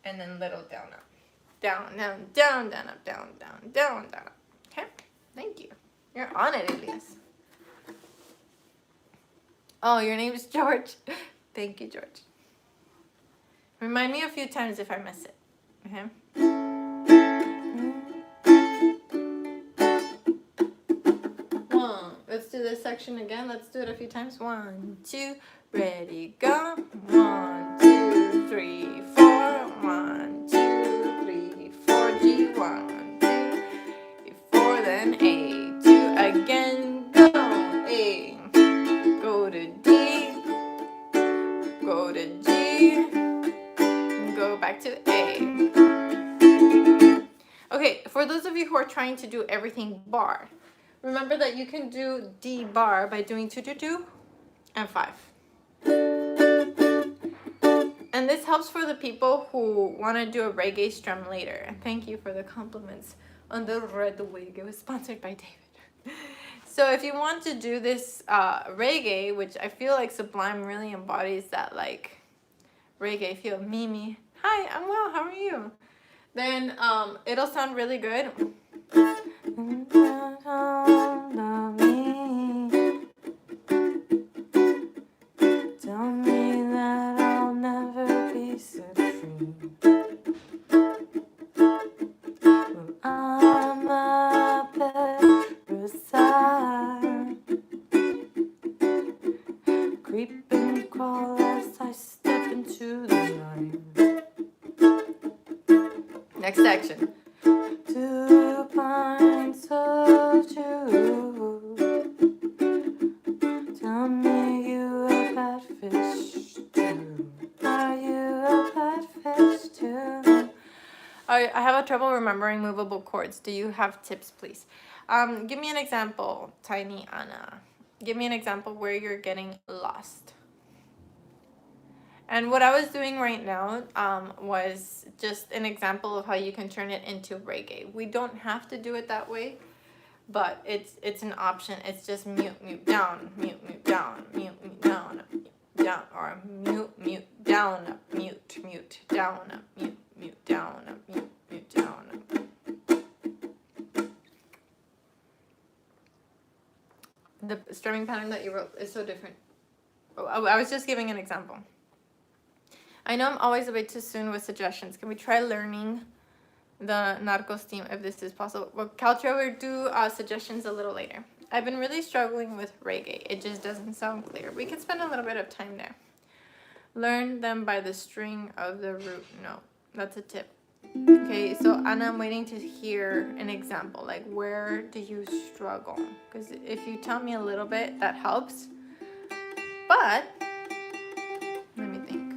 and then little down, up. Down, down, down, down, up, down, down, down, down, up. Okay? Thank you. You're on it, Elias. Oh, your name is George. Thank you, George. Remind me a few times if I miss it. Okay? Let's do this section again. Let's do it a few times. 1, 2, ready, go. 1, 2, 3, 4. 1, 2, 3, 4. G. 1, 2, 3, 4. Then A. 2 again. Go. A. Go to D. Go to G. Go back to A. Okay, for those of you who are trying to do everything bar, remember that you can do D bar by doing 2, 2, 2 and 5. And this helps for the people who want to do a reggae strum later. And thank you for the compliments on the red wig. It was sponsored by David. So if you want to do this reggae, which I feel like Sublime really embodies that like reggae feel. Mimi, hi, I'm well, how are you? Then it'll sound really good. Tell me that I'll never be set free. Well, I'm a parasite, creep and crawl as I step into the light. Next section. 2 pints of juice. Tell me you a badfish too. Are you a badfish too? I have a trouble remembering movable chords. Do you have tips, please? Give me an example, Tiny Anna. Give me an example where you're getting lost. And what I was doing right now was just an example of how you can turn it into reggae. We don't have to do it that way, but it's an option. It's just mute, mute, down, mute, mute, down, mute, mute, down, mute, down, or mute, mute, down, up, mute, mute, down, up, mute, mute, down, up, mute, mute, down, up. The strumming pattern that you wrote is so different. I was just giving an example. I know I'm always a bit too soon with suggestions. Can we try learning the Narcos theme if this is possible. Well, Caltra will do suggestions a little later. I've been really struggling with reggae. It just doesn't sound clear. We can spend a little bit of time there. Learn them by the string of the root note. That's a tip. Okay, so Anna, I'm waiting to hear an example. Like, where do you struggle? Because if you tell me a little bit, that helps. But, let me think.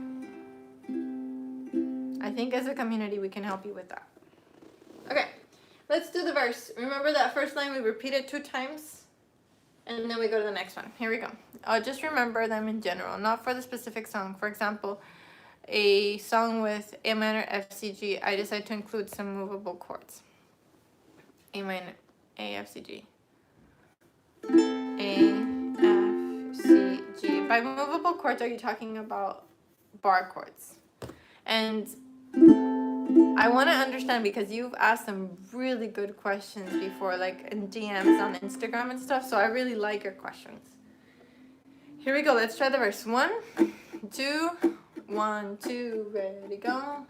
I think as a community, we can help you with that. Okay, let's do the verse. Remember that first line we repeated 2 times? And then we go to the next one. Here we go. Just remember them in general, not for the specific song. For example, a song with A minor, F, C, G, I decide to include some movable chords. A minor, A, F, C, G. A, F, C, G. By movable chords, are you talking about bar chords? And I want to understand, because you've asked some really good questions before, like in DMs on Instagram and stuff, so I really like your questions. Here we go. Let's try the verse. 1, 2, 1, 2, ready, go.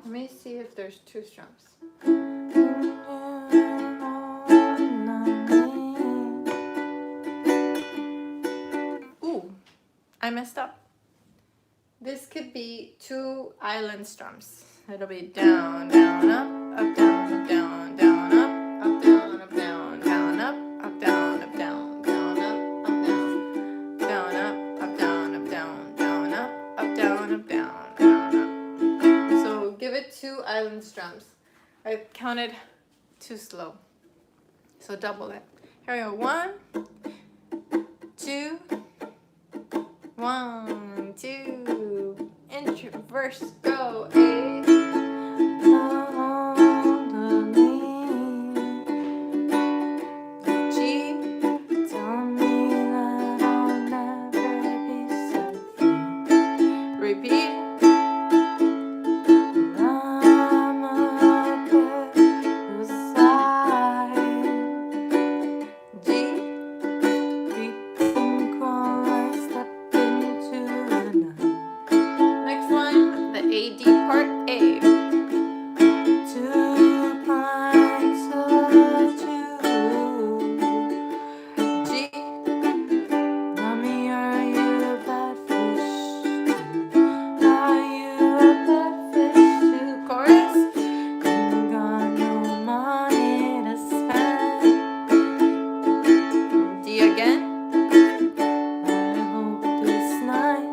Let me see if there's 2 strums. Ooh, I messed up. This could be 2 island strums. It'll be down, down, up, down, up, down, down, up, down, up, down, down, up, down, up, down, down, up, down, up, down, up, down, down, up, down, up, down, down, up. So give it 2 island strums. I counted too slow, so double it. Here we go. 1, 2, 1, 2. Intro, verse, go. A. G. Tell me that I'll never be set free. Repeat. I'm up beside. G. Creep and crawl, I step into the night. Next one, the AD part, A. 2 pints of juice. G. Mommy, are you a bad fish? Are you a bad fish too? Chorus. You got no money to spend. D again. I hope this night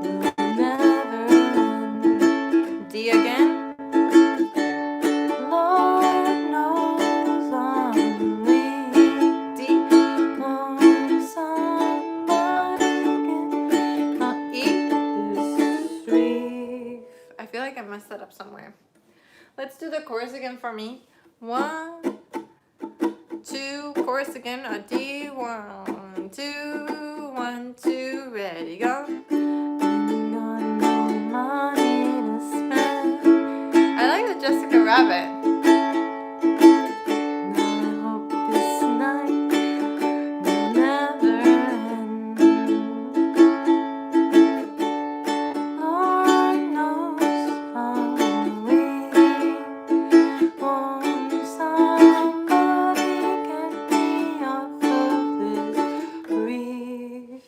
will never end. D again. Lord knows I'm weak. D. Won't somebody get my E. This grief. I feel like I messed that up somewhere. Let's do the chorus again for me. 1, 2, chorus again. A D. 1, 2, 1, 2, ready, go. Ain't got no money to spend. I like the Jessica Rabbit. I hope this night will never end. Lord knows I'm weak. Won't somebody get me off of this grief?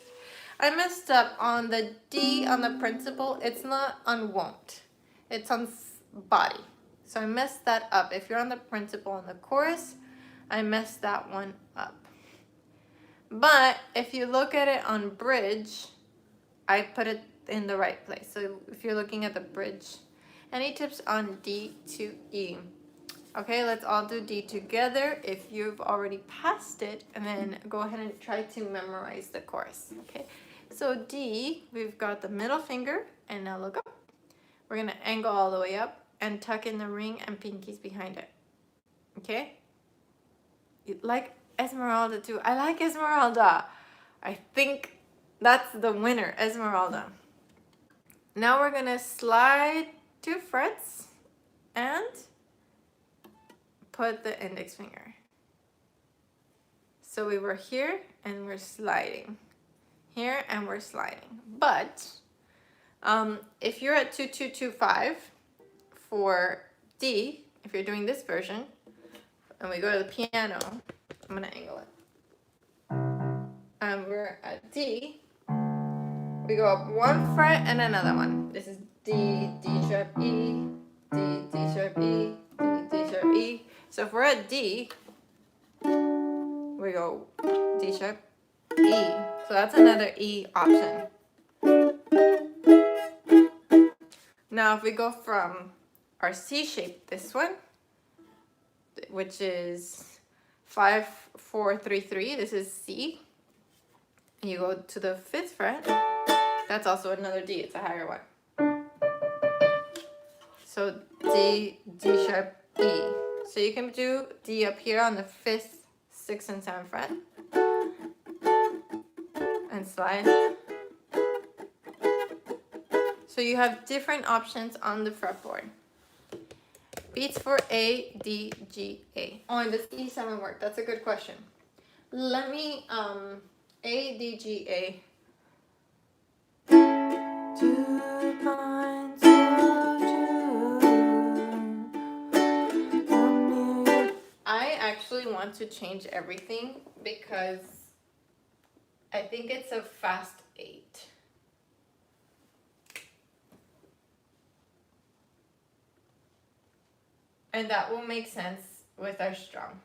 I messed up on the D on the principal. It's not on won't. It's on body. So I messed that up. If you're on the principal on the chorus, I messed that one up. But if you look at it on bridge, I put it in the right place. So if you're looking at the bridge. Any tips on D to E? Okay, let's all do D together if you've already passed it, and then go ahead and try to memorize the chorus. Okay, so D, we've got the middle finger, and now look up. We're gonna angle all the way up and tuck in the ring and pinkies behind it. Okay? You like Esmeralda too. I like Esmeralda. I think that's the winner, Esmeralda. Now we're gonna slide 2 frets and put the index finger. So we were here and we're sliding. here and we're sliding. But if you're at 2-2-2-5 for D, if you're doing this version, and we go to the piano, I'm gonna angle it. And we're at D, we go up one fret and another one. This is D, D sharp, E, D, D sharp, E, D, D sharp, E. So if we're at D, we go D sharp, E. So that's another E option. Now if we go from our C shape, this one, which is 5-4-3-3, this is C. You go to the 5th fret, that's also another D, it's a higher one. So D, D sharp, E. So you can do D up here on the 5th, 6th, and 7th fret. And slide. So you have different options on the fretboard. Beats for A, D, G, A. Oh, and does E7 work? That's a good question. Let me, A, D, G, A. 2 lines of June. I actually want to change everything because I think it's a fast 8. And that will make sense with our strum.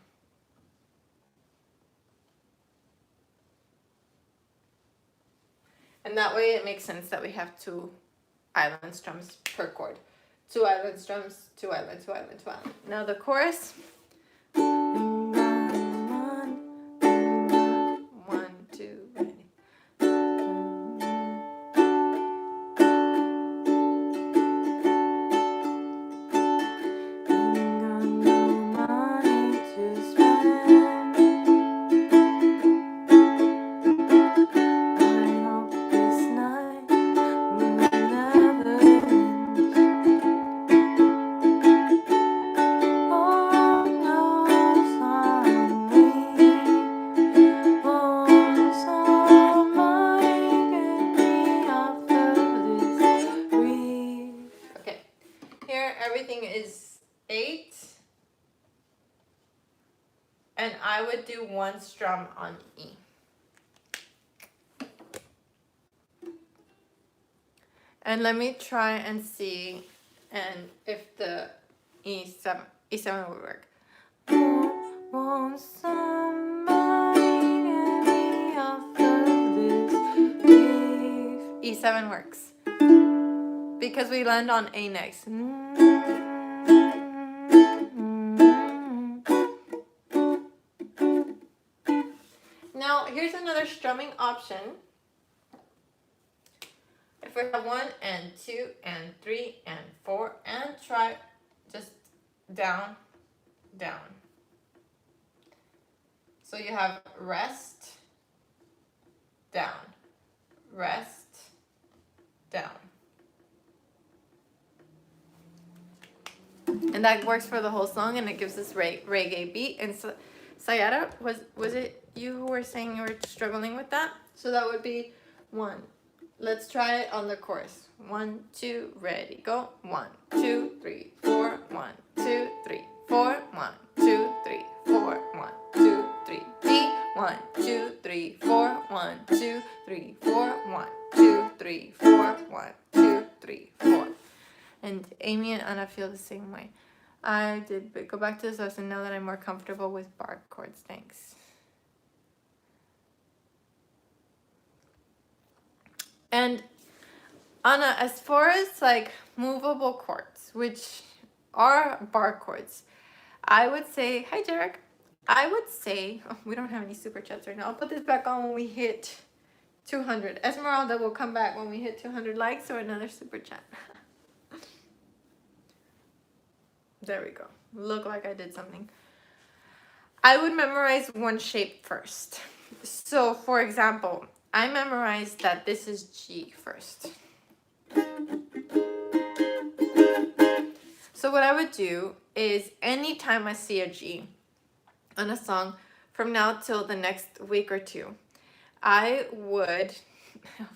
And that way it makes sense that we have 2 island strums per chord. 2 island strums, 2 island, 2 island, 2 island. Now the chorus. 1, 2, ready. Everything is 8, and I would do 1 strum on E. And let me try and see and if the E7 would work. Won't somebody get me off of this reef? E7 works because we land on A next. Now, here's another strumming option. If we have 1 and 2 and 3 and 4 and try just down, down. So you have rest, down, rest, down. And that works for the whole song, and it gives us reggae beat. And so, Sayara, was it you who were saying you were struggling with that? So that would be 1. Let's try it on the chorus. 1, 2, ready, go. 1, 2, 3, 4. 1, 2, 3, 4. 1, 2, 3, 4. 1, 2, 3, D. 1, 2, 3, 4. 1, 2, 3, 4. 1, 2, 3, 4. 1, 2, 3, 4. And Amy and Anna feel the same way. I did, but go back to this lesson now that I'm more comfortable with bar chords. Thanks. And Anna, as far as like movable chords, which are bar chords, I would say, hi Derek, I would say, oh, we don't have any super chats right now. I'll put this back on when we hit 200. Esmeralda will come back when we hit 200 likes or another super chat. There we go. Look like I did something. I would memorize one shape first. So for example, I memorized that this is G first. So what I would do is anytime I see a G on a song from now till the next week or two, I would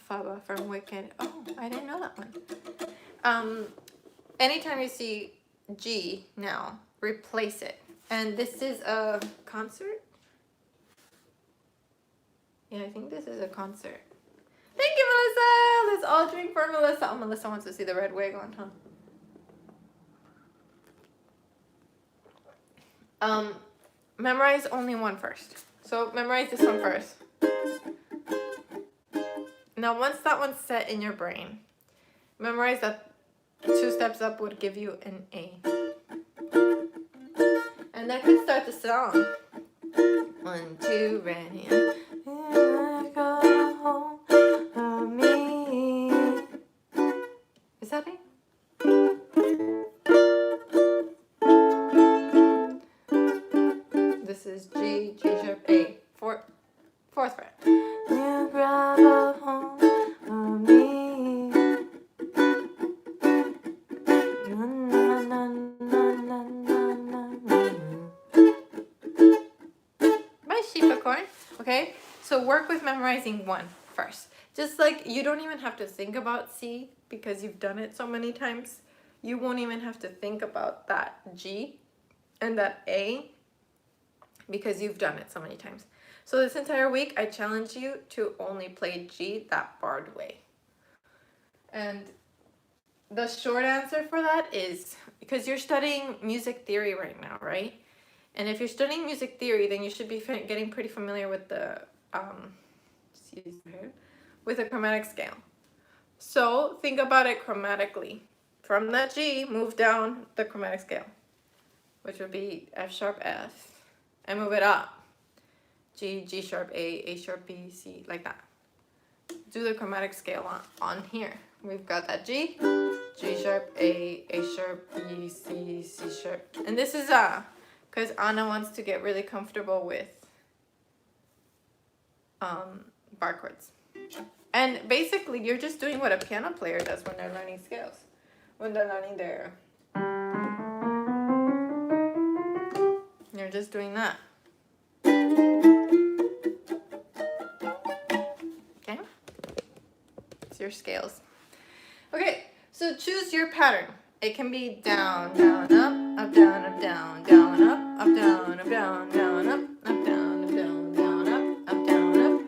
Faba from Wicked. Oh, I didn't know that one. Anytime you see G now, replace it. And this is a concert? Yeah, I think this is a concert. Thank you, Melissa! Let's all drink for Melissa. Oh, Melissa wants to see the red wig on, huh? Memorize only one first. So memorize this one first. Now, once that one's set in your brain, memorize that 2 steps up would give you an A. And that could start the song. 1, 2, ready. Go home for me. Is that it? This is G, G sharp, A. 4th fret. You grab a home for me. Bye, sheepicorn. Okay, so work with memorizing 1 first. Just like you don't even have to think about C because you've done it so many times. You won't even have to think about that G and that A because you've done it so many times. So this entire week, I challenge you to only play G that barred way. And the short answer for that is because you're studying music theory right now, right? And if you're studying music theory, then you should be getting pretty familiar with the with a chromatic scale. So think about it chromatically. From that G, move down the chromatic scale, which would be F sharp F, and move it up. G, G sharp A sharp B, C, like that. Do the chromatic scale on here. We've got that G, G sharp A sharp B, C, C sharp. And this is because Anna wants to get really comfortable with bar chords. And basically, you're just doing what a piano player does when they're learning scales. When they're learning their... You're just doing that. Okay? It's your scales. Okay, so choose your pattern. It can be down, down, up, down, up, down, down, up, down, up, down, down, up, down, down, down, up, down, up.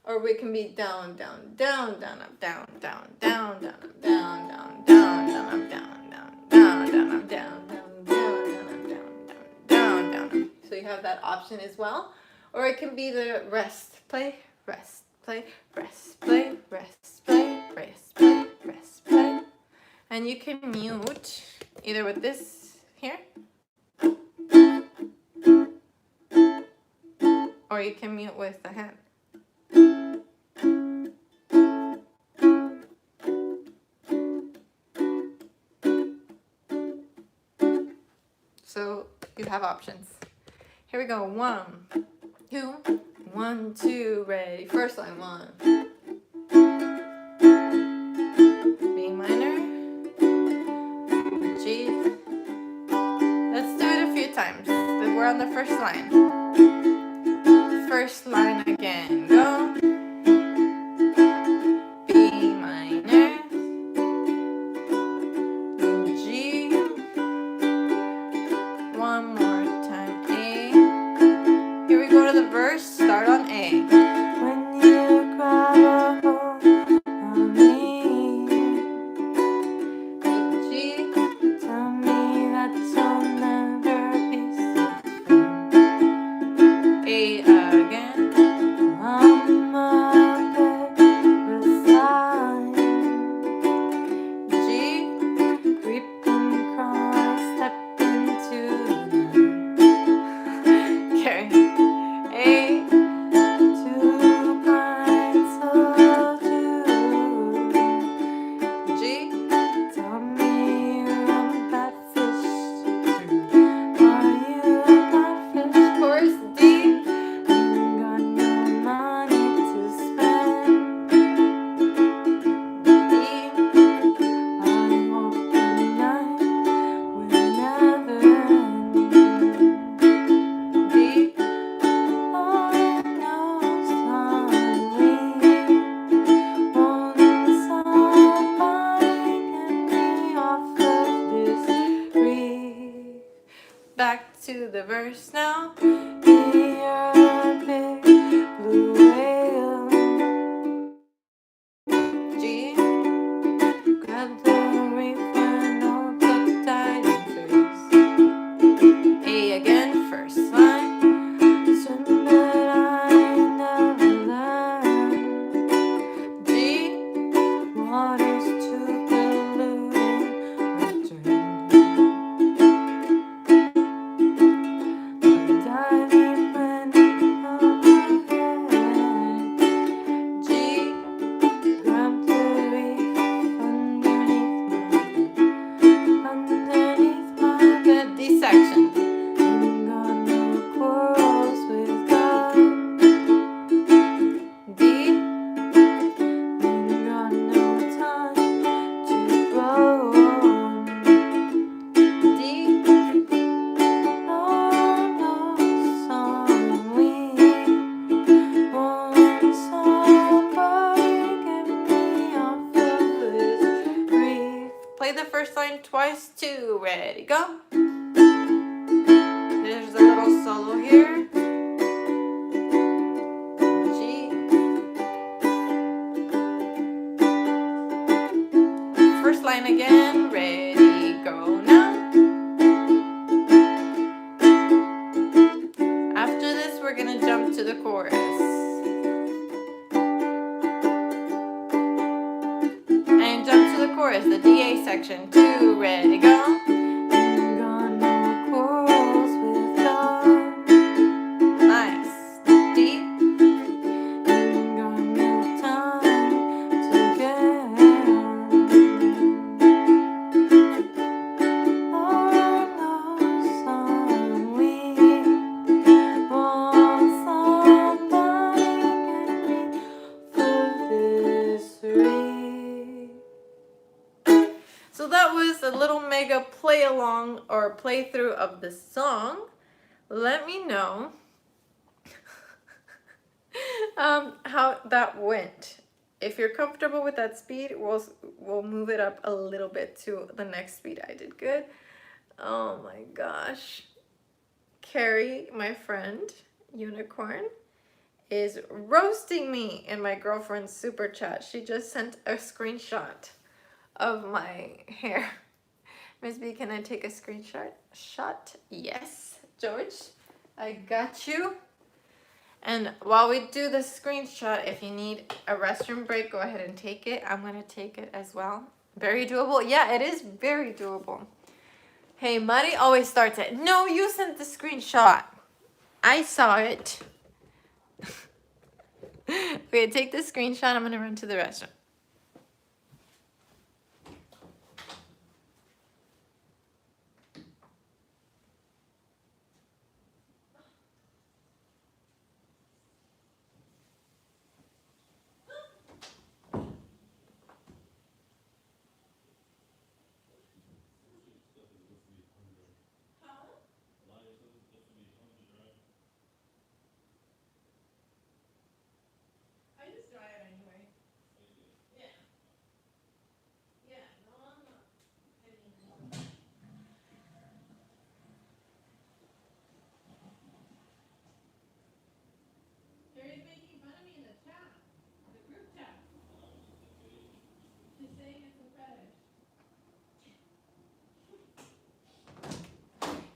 Or we can be down, down, down, down, up, down, down, down, down, up, down, down, down, down, up, down, down, down, down, up, down, down, down, down, up, down, down, down, down. So you have that option as well. Or it can be the rest, play, rest, play, rest, play, rest, play, rest, play, rest, play. And you can mute either with this here, or you can mute with the hand. So you have options. Here we go. 1, 2, 1, 2, ready. First line, 1. B minor, G. Let's do it a few times. We're on the first line. First line again. Go. B minor, G. One more time. A. Here we go to the verse. Start on A. When you grab a hold of me, G. Tell me that you'll never be so free. A again. the verse now. You're a big blue whale. G. Grab the reef and hold the tide and face. A again, first line. Swim but I never learned. G. Water's too polluted. Play the first line twice, 2, ready, go. There's a little solo here. G. First line again, ready, go now. After this, we're gonna jump to the chorus. And jump to the chorus, the DA section. 2, ready, go. Nice. D. So that was a little mega play along or play through of the song. Let me know how that went. If you're comfortable with that speed, we'll move it up a little bit to the next speed. I did good. Oh my gosh. Carrie, my friend, Unicorn, is roasting me in my girlfriend's super chat. She just sent a screenshot of my hair. Miss B, can I take a screenshot? Yes, George, I got you. And while we do the screenshot, if you need a restroom break, go ahead and take it. I'm gonna take it as well. Very doable. Yeah, it is very doable. Hey, Muddy always starts it. No, you sent the screenshot. I saw it. Okay, take the screenshot. I'm gonna run to the restroom.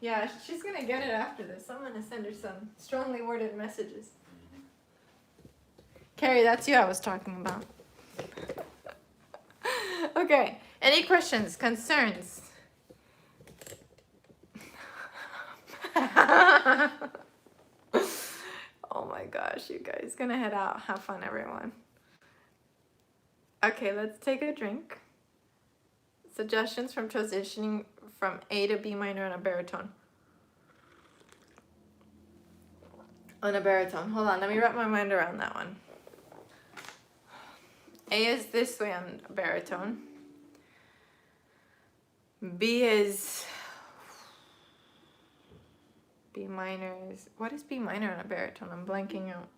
Yeah, she's gonna get it after this. I'm gonna send her some strongly worded messages. Carrie, that's you I was talking about. Okay, any questions, concerns? Oh my gosh, you guys. Gonna head out. Have fun, everyone. Okay, let's take a drink. Suggestions from transitioning from A to B minor on a baritone. On a baritone. Hold on, let me wrap my mind around that one. A is this way on a baritone. B is... B minor is... What is B minor on a baritone? I'm blanking out.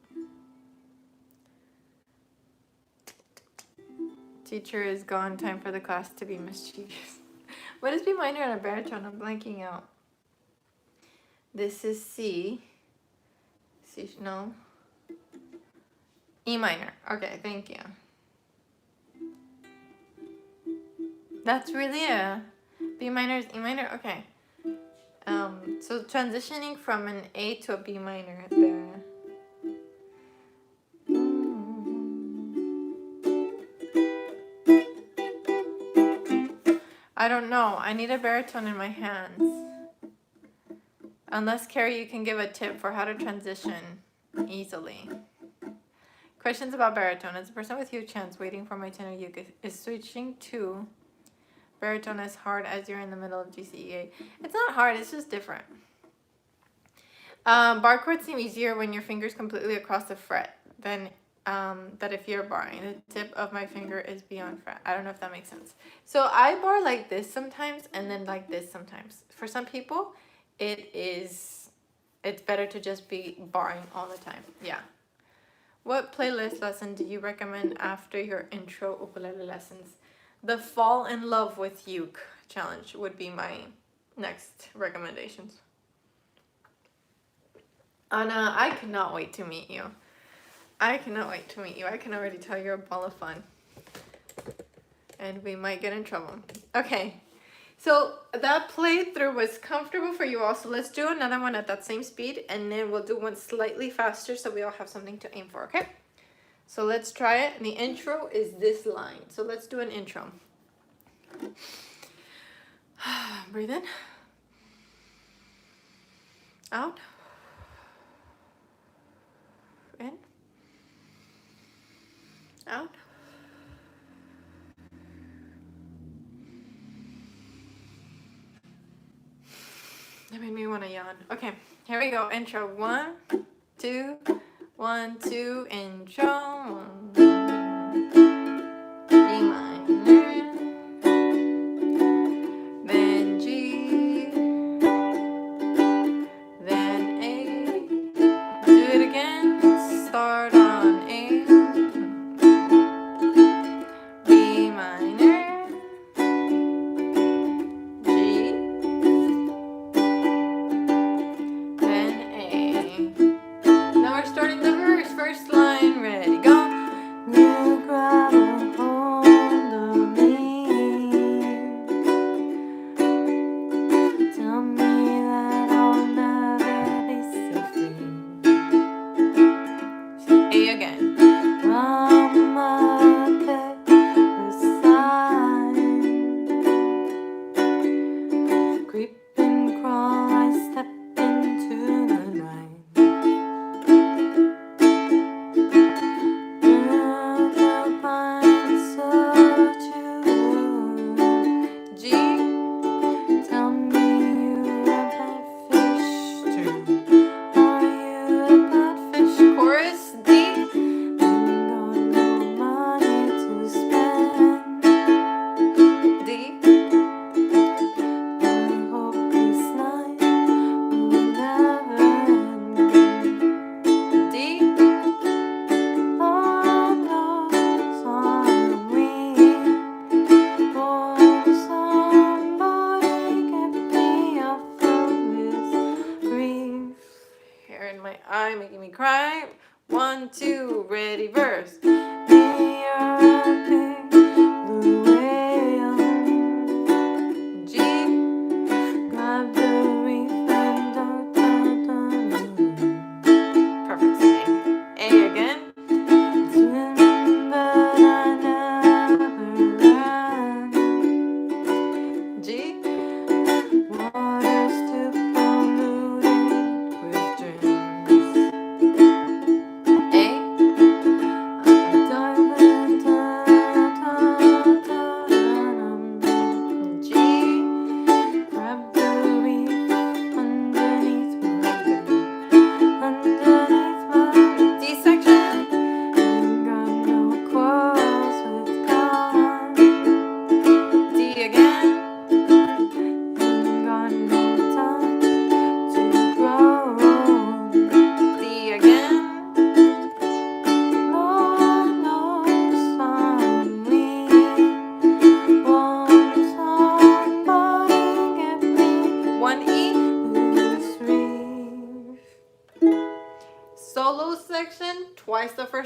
Teacher is gone. Time for the class to be mischievous. What is B minor on a baritone? I'm blanking out. This is C. C, no. E minor. Okay, thank you. That's really a B minor is E minor. Okay. So transitioning from an A to a B minor there. I don't know. I need a baritone in my hands. Unless, Carrie, you can give a tip for how to transition easily. Questions about baritone. As a person with huge hands waiting for my tenor uke, is switching to baritone as hard as you're in the middle of GCEA? It's not hard, it's just different. Bar chords seem easier when your finger's completely across the fret than that if you're barring. The tip of my finger is beyond fret. I don't know if that makes sense. So I bar like this sometimes and then like this sometimes. For some people, it's better to just be barring all the time. Yeah. What playlist lesson do you recommend after your intro ukulele lessons? The Fall in Love with Uke challenge would be my next recommendations. Anna, I cannot wait to meet you. I cannot wait to meet you. I can already tell you're a ball of fun. And we might get in trouble. Okay. So that playthrough was comfortable for you all. So let's do another one at that same speed. And then we'll do one slightly faster so we all have something to aim for, okay? So let's try it. And the intro is this line. So let's do an intro. Breathe in. Out. In. Out. That made me want to yawn. Okay, here we go. Intro. 1, 2, 1, 2, intro. D minor. Then G. Then A. Do it again. Start on A. B minor. G. Then A. Now we're starting the verse. First line. Ready, go. You grab a hold of me. Tell me that I'll never be so free. A again. From a bed beside. Creep and crawl, I step into the night. The pines so true. G. Tell me you a BADFISH too. Are you a BADFIsh? Chorus. D. Ain't got no money to spend. D. I hope this night will never end. D. Lord knows I'm weak. Lord, somebody get me off of this grief. Hair in my eye making me cry. 1, 2, ready, verse. You're a big blue whale. G. Grab the reef and perfect singing. A again. Swim, but I never ran. G. Water's too polluted with dreams. A.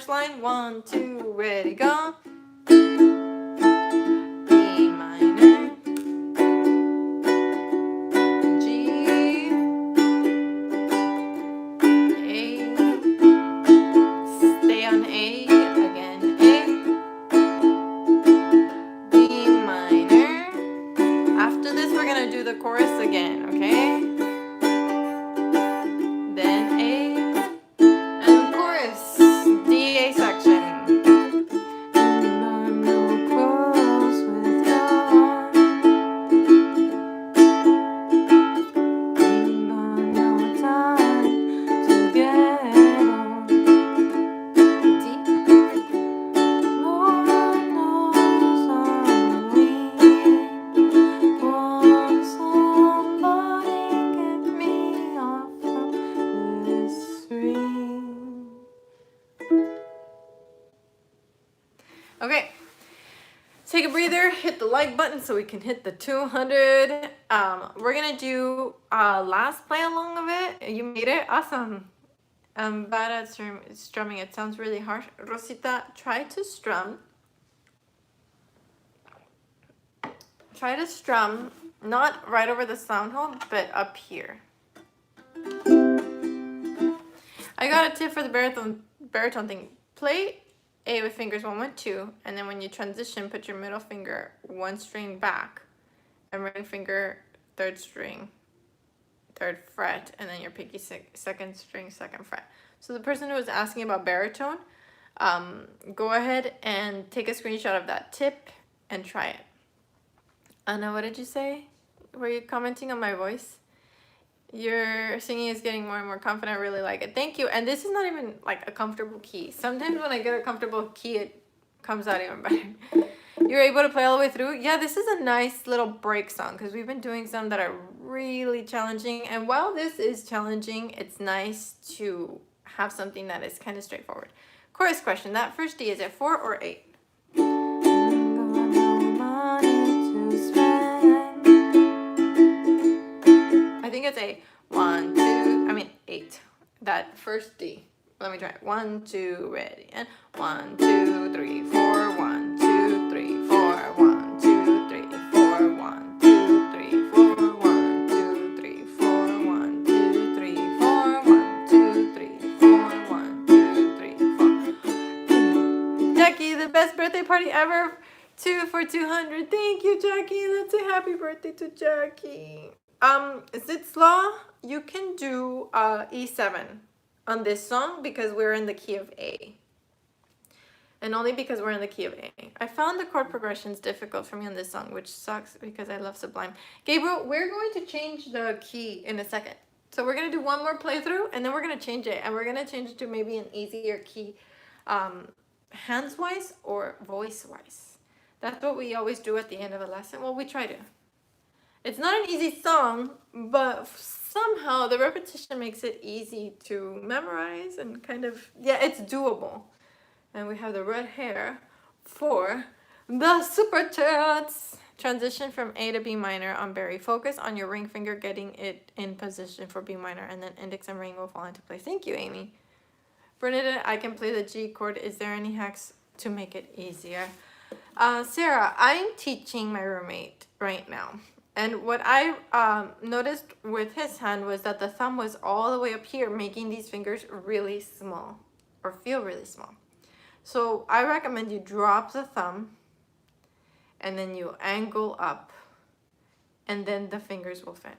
first line. 1, 2, ready, go. Okay, take a breather, hit the like button so we can hit the 200. We're gonna do last play along of it. You made it, awesome. I'm bad at strumming, it sounds really harsh. Rosita, try to strum. Try to strum, not right over the sound hole, but up here. I got a tip for the baritone thing. Play A with fingers 1, 1, 2, and then when you transition, put your middle finger 1 string back, and ring finger 3rd string, 3rd fret, and then your pinky 2nd string, 2nd fret. So the person who was asking about baritone, go ahead and take a screenshot of that tip and try it. Anna, what did you say? Were you commenting on my voice? Your singing is getting more and more confident. I really like it. Thank you. And this is not even like a comfortable key. Sometimes when I get a comfortable key, it comes out even better. You're able to play all the way through? Yeah, this is a nice little break song because we've been doing some that are really challenging. And while this is challenging, it's nice to have something that is kind of straightforward. Chorus question. That first D, is it 4 or 8? I think it's a 1, 2, 8. That first D. Let me try it. 1, 2, ready. And 1, 2, 3, 4. 1, 2, 3, 4. 1, 2, 3, 4. 1, 2, 3, 4. 1, 2, 3, 4. 1, 2, 3, 4. 1, 2, 3, 4. 1, 2, 3, 4. Jackie, the best birthday party ever. 2 for 200. Thank you, Jackie. Let's say happy birthday to Jackie. Zitzlaw, you can do E7 on this song because we're in the key of A. And only because we're in the key of A. I found the chord progressions difficult for me on this song, which sucks because I love Sublime. Gabriel, we're going to change the key in a second. So we're going to do one more playthrough and then we're going to change it. And we're going to change it to maybe an easier key hands-wise or voice-wise. That's what we always do at the end of a lesson. Well, we try to. It's not an easy song, but somehow the repetition makes it easy to memorize and kind of, yeah, it's doable. And we have the red hair for the super chats. Transition from A to B minor on Barry. Focus on your ring finger getting it in position for B minor, and then index and ring will fall into place. Thank you, Amy. Bernadette, I can play the G chord. Is there any hacks to make it easier? Sarah, I'm teaching my roommate right now. And what I noticed with his hand was that the thumb was all the way up here, making these fingers really small or feel really small. So I recommend you drop the thumb and then you angle up and then the fingers will fit.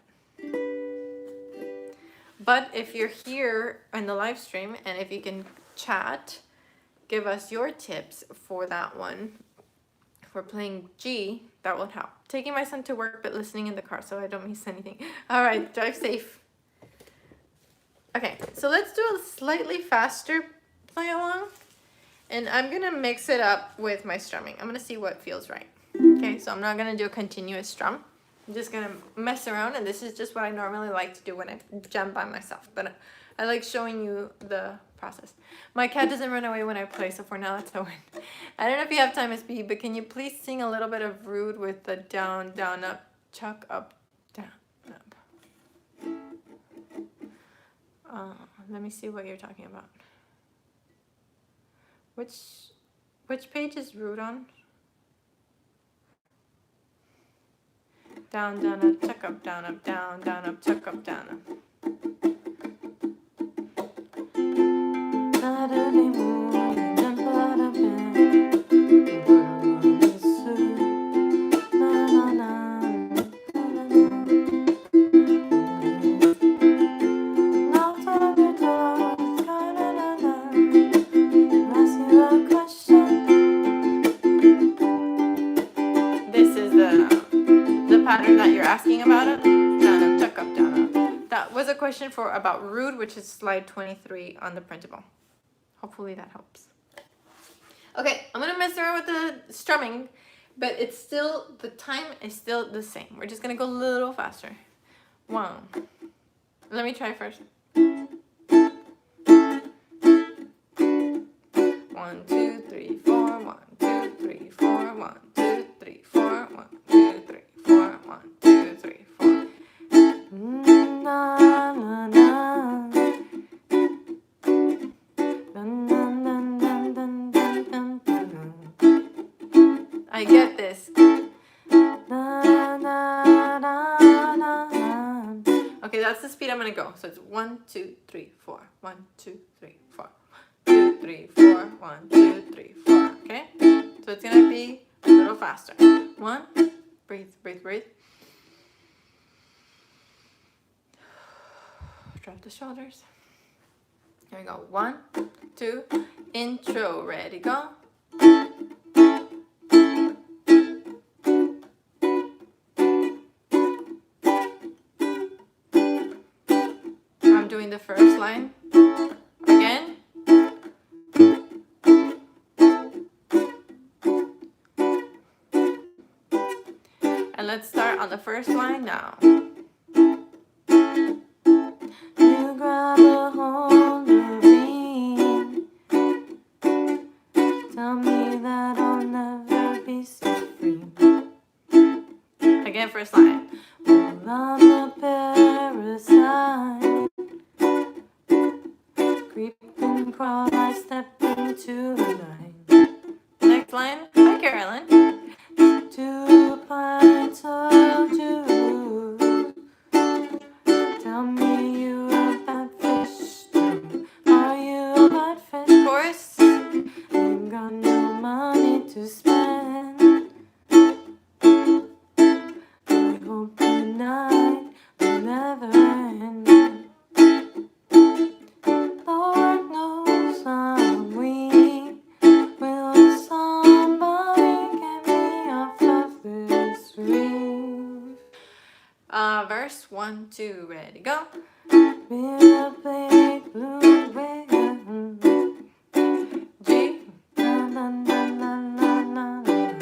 But if you're here in the live stream and if you can chat, give us your tips for that one. For playing G, that would help. Taking my son to work but listening in the car so I don't miss anything. All right, drive safe. Okay, so let's do a slightly faster play along. And I'm going to mix it up with my strumming. I'm going to see what feels right. Okay, so I'm not going to do a continuous strum. I'm just going to mess around, and this is just what I normally like to do when I jam by myself. But I like showing you the process. My cat doesn't run away when I play, so for now that's a win. I don't know if you have time, SB, but can you please sing a little bit of Rude with the down, down, up, chuck, up, down, up. Let me see what you're talking about. Which page is root on? Down, down, up, chuck up, down, up, down, down, up, chuck up, down, up. This is the pattern that you're asking about it. Down, up, chuck up, down, up. That was a question for about root, which is slide 23 on the printable. Hopefully that helps. Okay, I'm gonna mess around with the strumming, but it's still, the time is still the same. We're just gonna go a little faster. One. Let me try first. 1, 2, 3, 4. 1, 2, 3, 4. 1, 2, 3, 4. 1, 2, 3, 4. 1, 2, 3, 4. Na, na, na. I get this. Okay, that's the speed I'm gonna go. So it's 1, 2, 3, 4. 1, 2, 3, 4. 2, 3, 4. 1, 2, 3, 4. Okay? So it's gonna be a little faster. 1. Breathe, breathe, breathe. Drop the shoulders. Here we go. 1, 2. Intro. Ready, go. I'm doing the first line again. And let's start on the first line now. You grab a hold of me. Tell me that I'll never be set free. Again, first line. Well, I'm a parasite. Creep and crawl, I step into the night. Next line. Hi, Carolyn. 2 pints of juice. Tell me you a bad fish too. Are you a bad fish? Chorus. Ain't got no money to spend. I hope the night will never end. Lord knows I'm weak. Will somebody get me off of this reef? Verse 1, 2, ready, go. With a big blue wave. G. Na, na, na, na, na, na, na.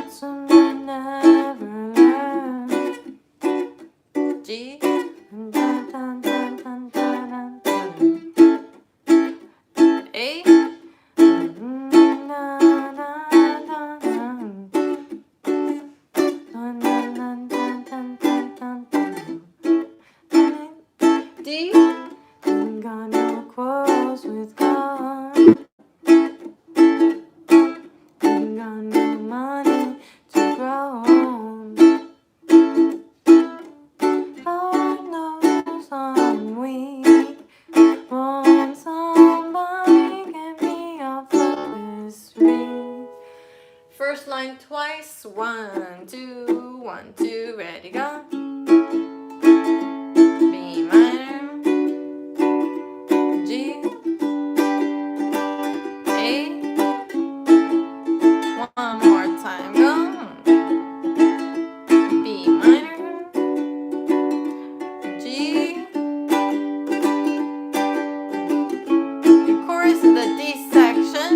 Some may never learn. G. Dun, dun, dun, dun, dun, dun, dun. A. Na, na, na, na. Dun, dun, dun, dun, dun, dun, dun, dun. D. Ain't got no quarrels with God. Ain't got no money to grow. Lord knows I'm weak. Won't somebody get me off of this reef? First line twice. 1, 2, 1, 2, ready, go. B minor. G. A. One more time, go. B minor. G. The chorus of the D section.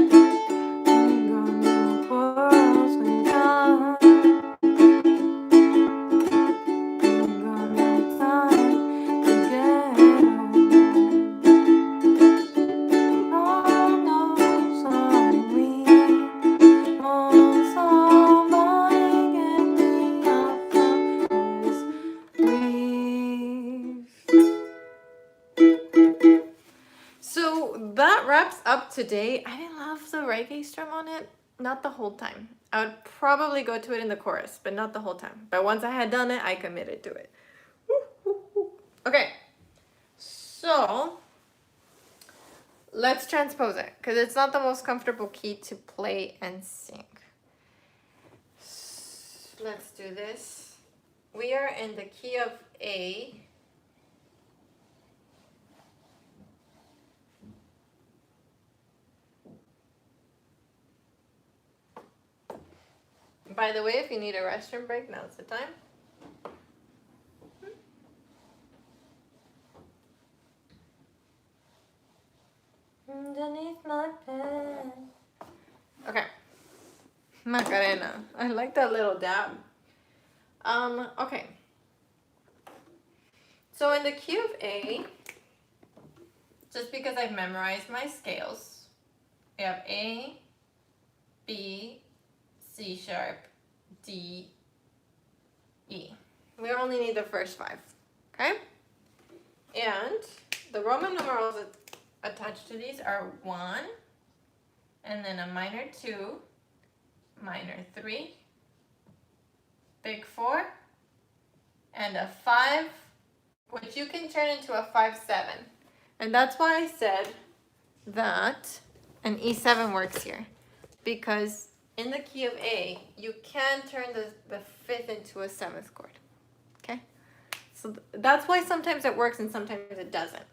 perhaps up to date. I didn't love the reggae strum on it. Not the whole time. I would probably go to it in the chorus, but not the whole time. But once I had done it, I committed to it. Okay, so let's transpose it because it's not the most comfortable key to play and sing. Let's do this. We are in the key of A. By the way, if you need a restroom break, now's the time. Underneath my pen. Okay. Macarena. I like that little dab. Okay. So in the key of A, just because I've memorized my scales, we have A, B, C sharp, D, E. We only need the first 5, okay? And the Roman numerals attached to these are 1, and then a minor 2, minor 3, big 4, and a 5, which you can turn into a 5-7. And that's why I said that an E7 works here, because in the key of A, you can turn the 5th into a 7th chord, okay? So that's why sometimes it works and sometimes it doesn't.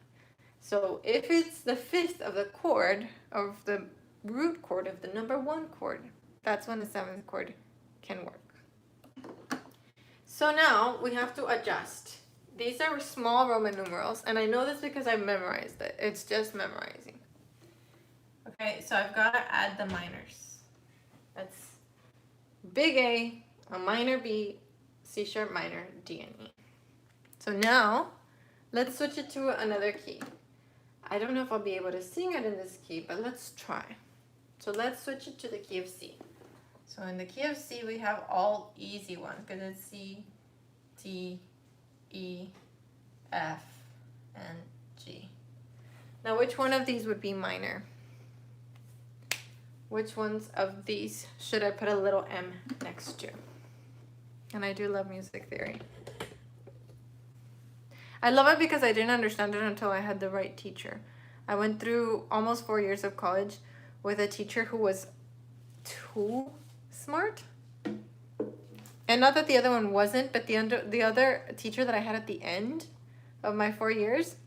So if it's the 5th of the chord, of the root chord of the number 1 chord, that's when the 7th chord can work. So now we have to adjust. These are small Roman numerals, and I know this because I memorized it. It's just memorizing. Okay, so I've got to add the minors. That's big A minor B, C sharp minor, D and E. So now, let's switch it to another key. I don't know if I'll be able to sing it in this key, but let's try. So let's switch it to the key of C. So in the key of C, we have all easy ones, because it's C, D, E, F, and G. Now, which one of these would be minor? Which ones of these should I put a little M next to? And I do love music theory. I love it because I didn't understand it until I had the right teacher. I went through almost 4 years of college with a teacher who was too smart. And not that the other one wasn't, but the other teacher that I had at the end of my 4 years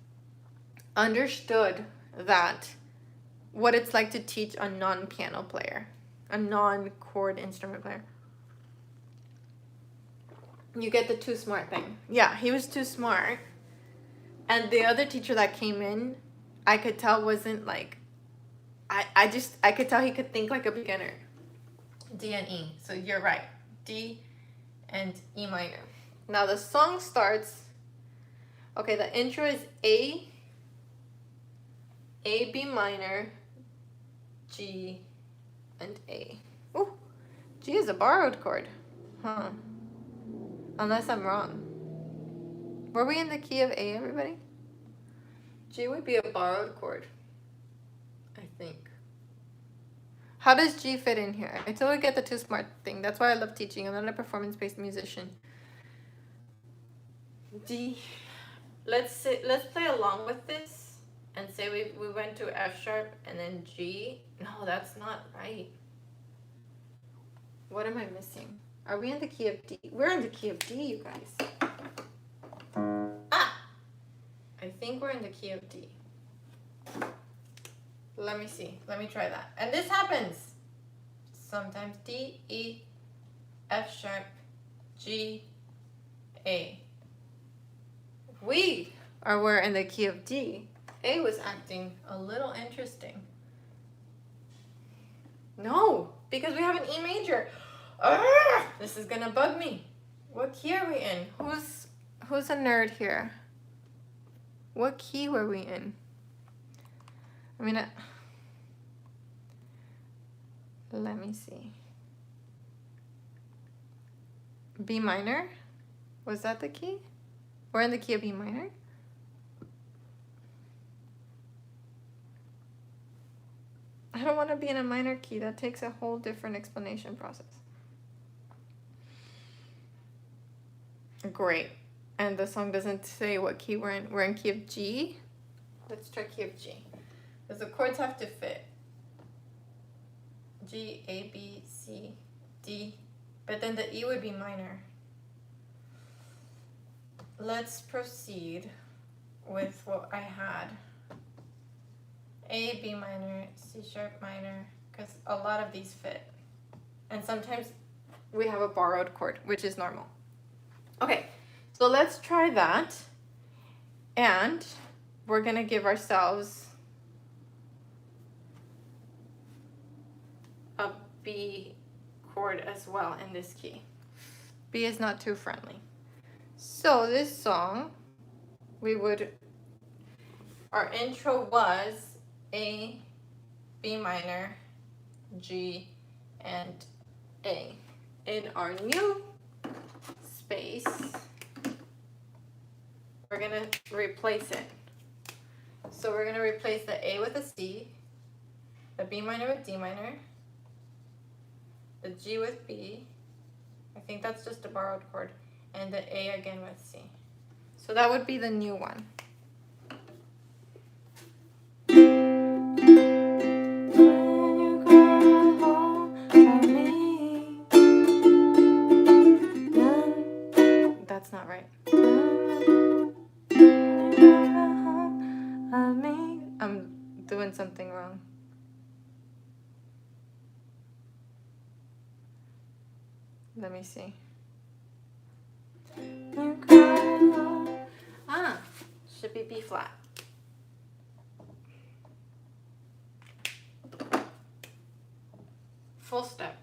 understood that what it's like to teach a non-piano player, a non-chord instrument player. You get the too smart thing. Yeah, he was too smart. And the other teacher that came in, I could tell wasn't like, I could tell he could think like a beginner. D and E. So you're right. D and E minor. Now the song starts, okay, the intro is A, B minor, G, and A. Ooh, G is a borrowed chord. Huh. Unless I'm wrong. Were we in the key of A, everybody? G would be a borrowed chord, I think. How does G fit in here? I totally get the too smart thing. That's why I love teaching. I'm not a performance-based musician. D. Let's play along with this and say we went to F sharp and then G. No, that's not right. What am I missing? Are we in the key of D? We're in the key of D, you guys. Ah! I think we're in the key of D. Let me see. Let me try that. And this happens sometimes. D, E, F sharp, G, A. We're in the key of D. A was acting a little interesting. No, because we have an E major. This is gonna bug me. What key are we in? Who's a nerd here? What key were we in? I mean, let me see. B minor? Was that the key? We're in the key of B minor? I don't want to be in a minor key. That takes a whole different explanation process. Great. And the song doesn't say what key we're in. We're in key of G. Let's try key of G. Because the chords have to fit. G, A, B, C, D. But then the E would be minor. Let's proceed with what I had. A, B minor, C sharp minor, because a lot of these fit. And sometimes we have a borrowed chord, which is normal. Okay, so let's try that. And we're going to give ourselves a B chord as well in this key. B is not too friendly. So this song, our intro was A, B minor, G, and A. In our new space, we're gonna replace it. So we're gonna replace the A with a C, the B minor with D minor, the G with B, I think that's just a borrowed chord, and the A again with C. So that would be the new one. That's not right. I'm doing something wrong. Let me see. Ah, should be B flat. Full step.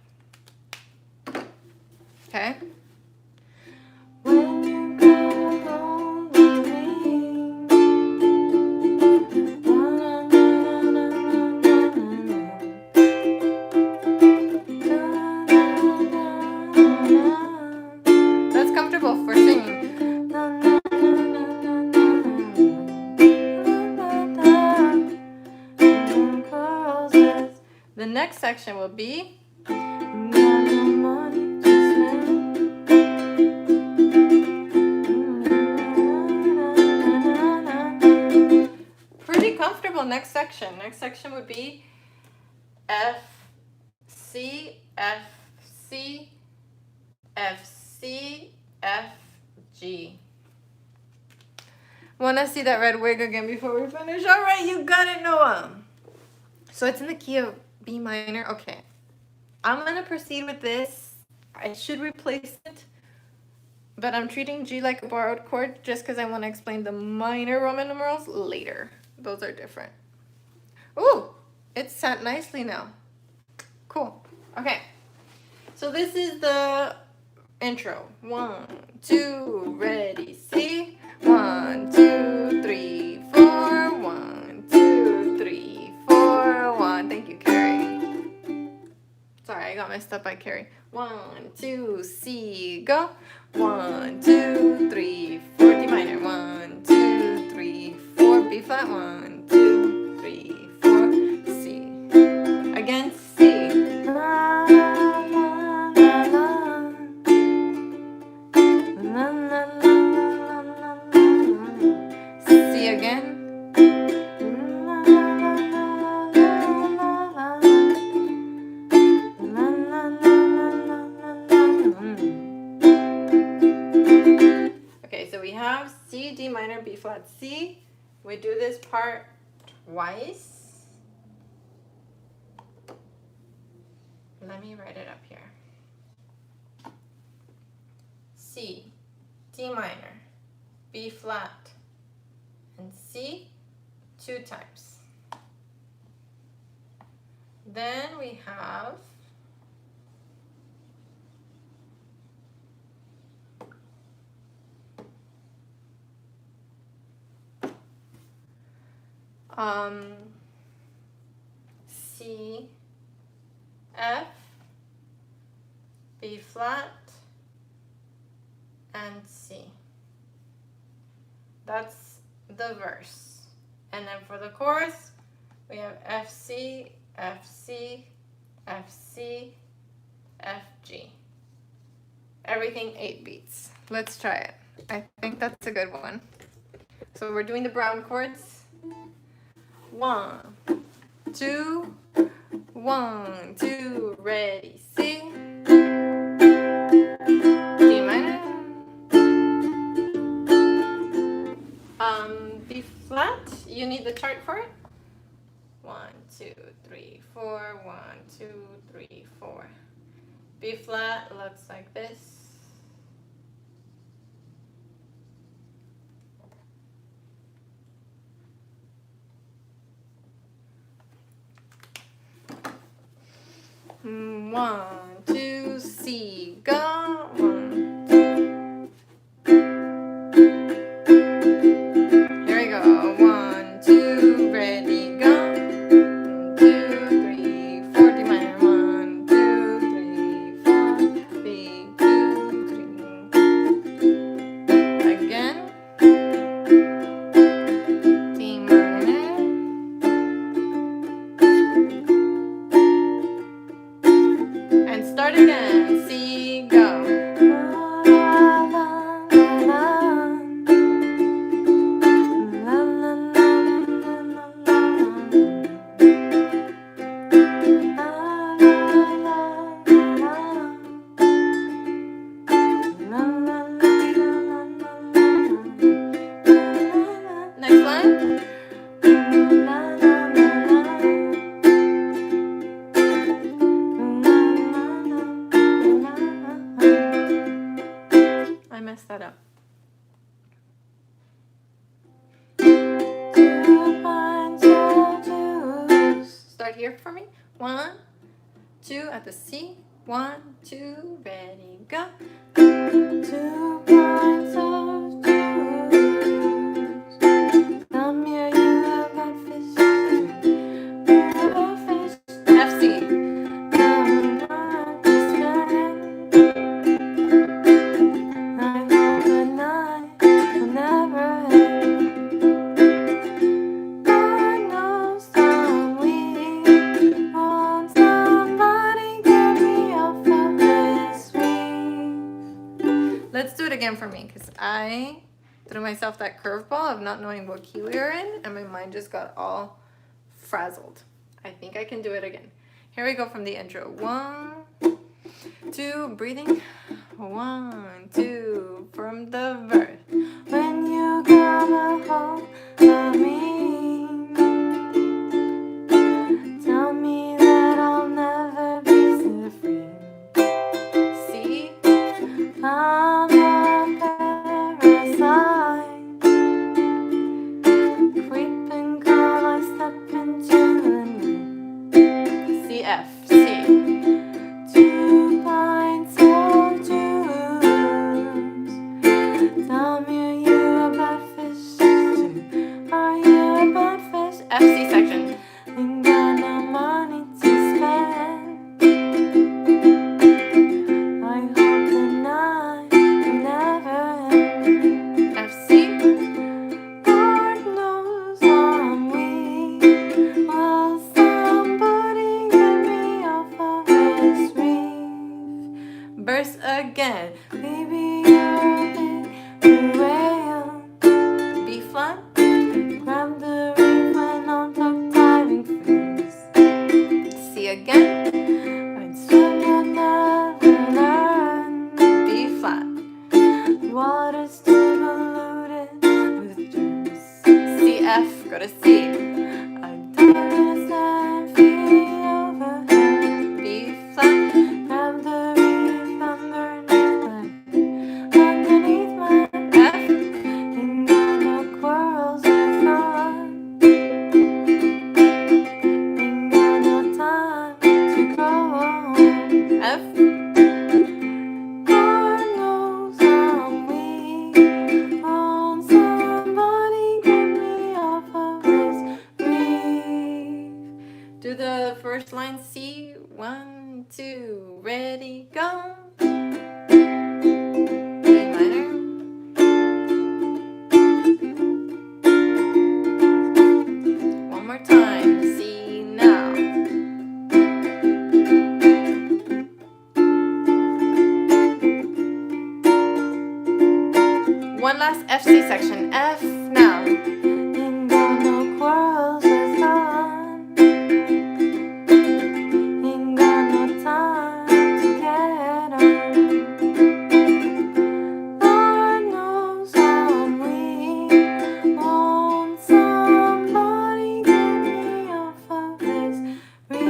Okay. That's comfortable for singing. The next section will be pretty comfortable. Next section. Next section would be F, C, F, C, F, C, F, G. Want to see that red wig again before we finish? All right, you got it, Noah. So it's in the key of B minor. Okay, I'm going to proceed with this. I should replace it, but I'm treating G like a borrowed chord just because I want to explain the minor Roman numerals later. Those are different. Ooh, it's sat nicely now. Cool. Okay, so this is the intro. 1, 2, ready, see? 1, 2, 3, 4. 1, 2, 3, 4. 1. Thank you, Carrie. Sorry, I got messed up by Carrie. 1, 2, C, go. 1, 2, 3, 4, D minor. 1, 2, 3, 4, B flat. 1, 2, 3, 4, C. Again, C. C again. Okay, so we have C, D minor, B flat, C. We do this part twice. Let me write it up here. C, D minor, B flat, and C 2 times. Then we have C, F, B flat, and C. That's the verse. And then for the chorus, we have F, C, F, C, F, C, F, G. Everything 8 beats. Let's try it. I think that's a good one. So we're doing the brown chords. 1, 2, 1, 2, ready, C. D minor. B flat. You need the chart for it. 1, 2, 3, 4. 1, 2, 3, 4. B flat looks like this. One, two, C, go. 1, 2. Here we go. 1, 2, ready, go. 1, 2, 3, 4. D minor. 1, 2, 3, 4. B, 2, 3. Again. D minor. And start again. C, go. Next line. I messed that up. Start here for me. 1, 2 at the C. 1, 2, ready, go. 2 points of juice. Come here, you have got fish. F, C. Let's do it again for me, because I threw myself that curveball of not knowing what key we were in, and my mind just got all frazzled. I think I can do it again. Here we go from the intro. 1, 2, breathing. 1, 2, from the verse. When you come a hold of me, tell me that I'll never be set free. See? I'm a parasite, creeping crawl, I step into the night. C, F, C. 2 pints of juice. Tell me, are you a BADFISH too? Are you a BADFIsh? F, C section. Ain't got no money to spend. I hope the night will never end. F, C. Lord knows I'm weak. Will somebody get me off of this reef? Verse again. Baby, you're a big blue whale. B flat. Grab the reef when I'm tucked diving face. C again. I'd swim but never learn. B flat. Water's too polluted with germs. C, F, go to C. I'd dive and feel overhead. B flat. Grab the reef underneath my F. Ain't got no quarrels with fun. Ain't got no time to grow old. F. Lord knows I'm weak. Won't somebody get me off of this reef? Do the first line C. 1, 2, ready, go. A minor. One more time. C now. F C section. F now. Ain't got no quarrels with God. Ain't got no time to get on. Lord knows I'm weak. Won't somebody get me off of this reef?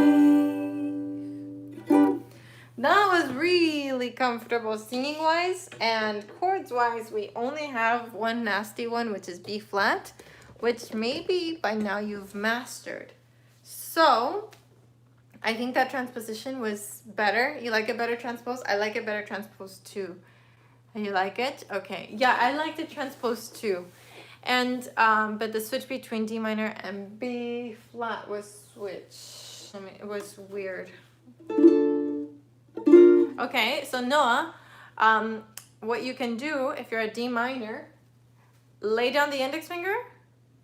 That was really comfortable singing wise, and chords wise we only have one nasty one, which is B flat, which maybe by now you've mastered. So I think that transposition was better. You like it better transposed? I like it better transposed too. You like it? Okay. Yeah, I liked it transposed too. And but the switch between D minor and B flat was switched. I mean, it was weird. Okay, so Noah, what you can do if you're a D minor, lay down the index finger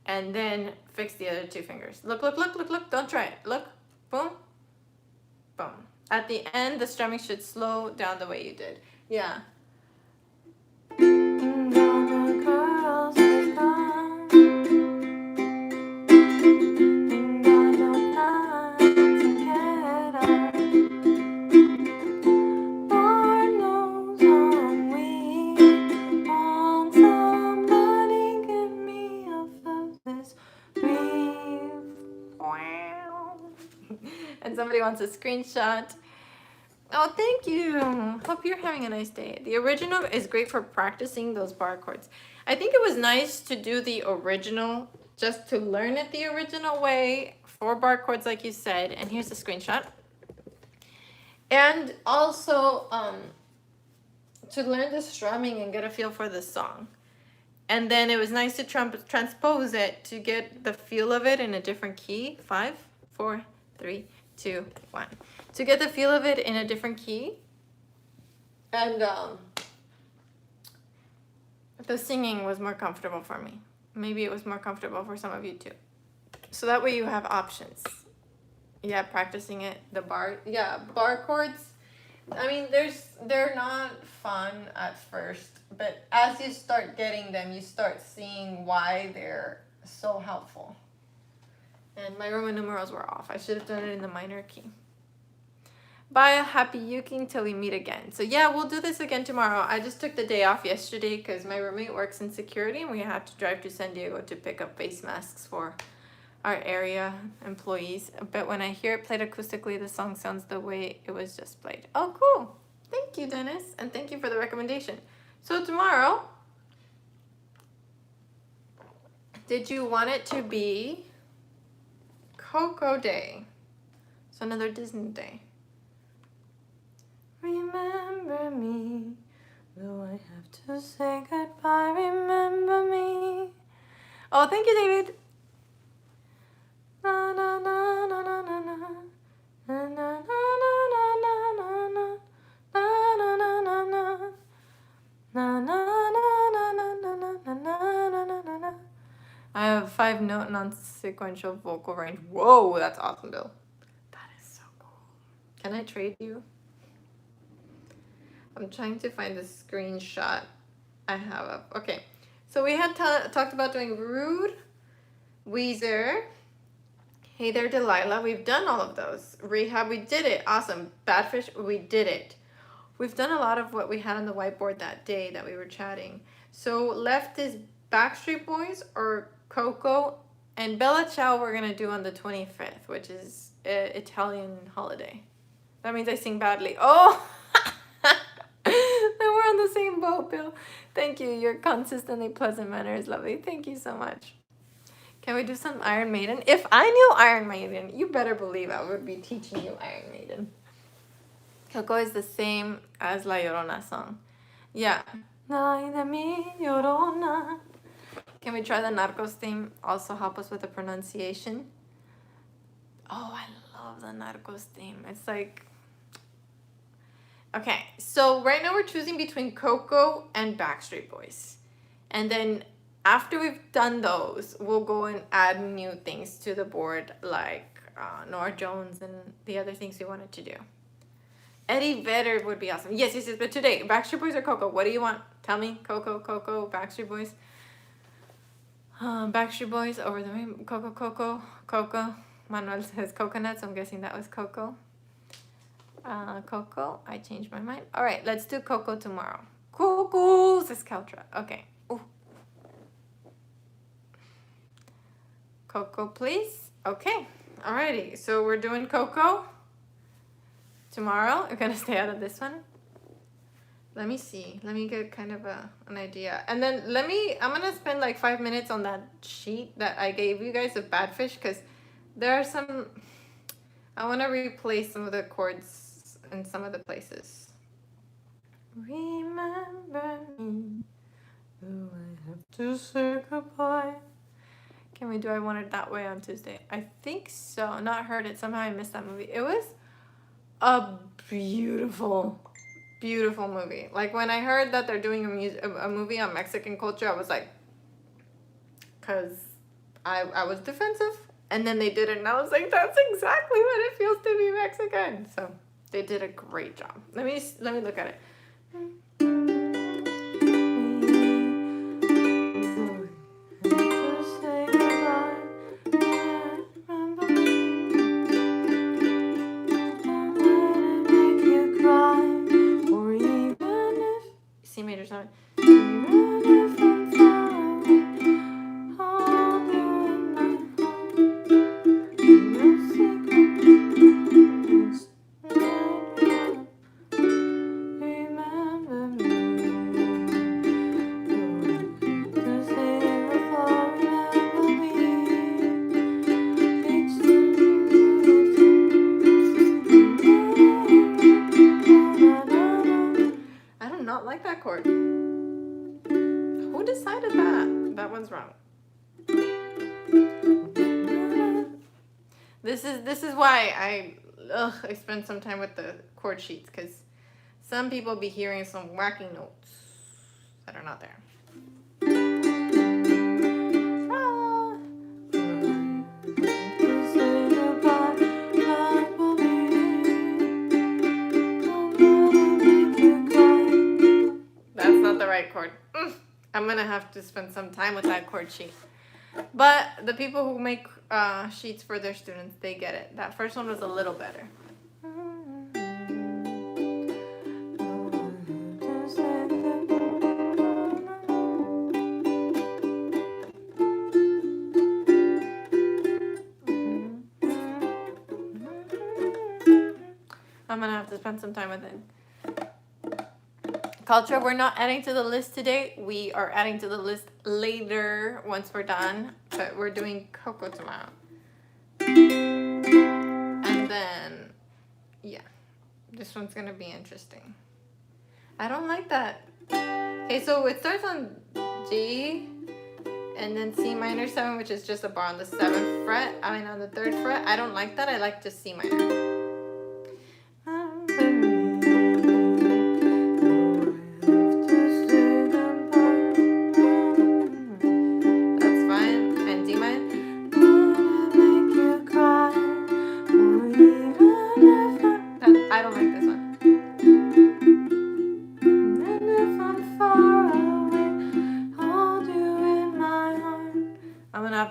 and then fix the other two fingers. Look, look, look, look, look. Don't try it. Look. Boom. Boom. At the end, the strumming should slow down the way you did. Yeah. And somebody wants a screenshot. Oh, thank you. Hope you're having a nice day. The original is great for practicing those bar chords. I think it was nice to do the original just to learn it the original way, 4 bar chords like you said. And here's the screenshot. And also to learn the strumming and get a feel for the song. And then it was nice to transpose it to get the feel of it in a different key. 5, 4, 3, 2, 1. To get the feel of it in a different key. And the singing was more comfortable for me. Maybe it was more comfortable for some of you too. So that way you have options. Yeah, practicing it, the bar. Yeah, bar chords. I mean, they're not fun at first, but as you start getting them, you start seeing why they're so helpful. And my Roman numerals were off. I should have done it in the minor key. Bye, happy Yuki until we meet again. So yeah, we'll do this again tomorrow. I just took the day off yesterday because my roommate works in security and we had to drive to San Diego to pick up face masks for our area employees. But when I hear it played acoustically, the song sounds the way it was just played. Oh, cool. Thank you, Dennis. And thank you for the recommendation. So tomorrow, did you want it to be Coco Day? So another Disney day. Remember me, though I have to say goodbye. Remember me. Oh, thank you, David. Na na na na na na na na na na na na na. I have 5-note non-sequential vocal range. Whoa, that's awesome, Bill. That is so cool. Can I trade you? I'm trying to find the screenshot I have of. Okay, so we had talked about doing Rude, Weezer, Hey There Delilah. We've done all of those. Rehab, we did it. Awesome. Badfish, we did it. We've done a lot of what we had on the whiteboard that day that we were chatting. So left is Backstreet Boys or Coco, and Bella Ciao we're gonna do on the 25th, which is Italian holiday. That means I sing badly. Oh! Then we're on the same boat, Bill. Thank you. Your consistently pleasant manner is lovely. Thank you so much. Can we do some Iron Maiden? If I knew Iron Maiden, you better believe I would be teaching you Iron Maiden. Coco is the same as La Llorona song. Yeah. Ay de mi Llorona. Can we try the Narcos theme? Also help us with the pronunciation. Oh, I love the Narcos theme. It's like... Okay, so right now we're choosing between Coco and Backstreet Boys. And then after we've done those, we'll go and add new things to the board like Nora Jones and the other things we wanted to do. Eddie Vedder would be awesome. Yes, but today, Backstreet Boys or Coco? What do you want? Tell me. Coco, Backstreet Boys. Backstreet Boys, Over the Rainbow, Coco. Manuel says coconut, so I'm guessing that was Coco. Coco, I changed my mind. All right, let's do Coco tomorrow. Coco, says Keltra. Okay. Ooh. Coco, please. Okay. Alrighty, so we're doing Coco tomorrow. We're gonna stay out of this one. Let me see. Let me get kind of an idea. And then I'm gonna spend like 5 minutes on that sheet that I gave you guys of BADFISH, because there are some, I want to replace some of the chords in some of the places. Remember me, though I have to say goodbye. Can we do I Want It That Way on Tuesday? I think so. Not heard it. Somehow I missed that movie. It was a beautiful movie. Like when I heard that they're doing a movie on Mexican culture, I was like, because I was defensive, and then they did it, and I was like, that's exactly what it feels to be Mexican. So they did a great job. Let me look at it. C major 7. Like that chord. Who decided that? That one's wrong. This is why I spend some time with the chord sheets, because some people be hearing some wacky notes that are not there. Chord. I'm gonna have to spend some time with that chord sheet. But the people who make sheets for their students, they get it. That first one was a little better. I'm gonna have to spend some time with it. Culture, we're not adding to the list today. We are adding to the list later once we're done. But we're doing Coco tomorrow. And then, yeah. This one's going to be interesting. I don't like that. Okay, so it starts on G. And then C minor 7, which is just a bar on the 7th fret. I mean on the 3rd fret. I don't like that. I like just C minor.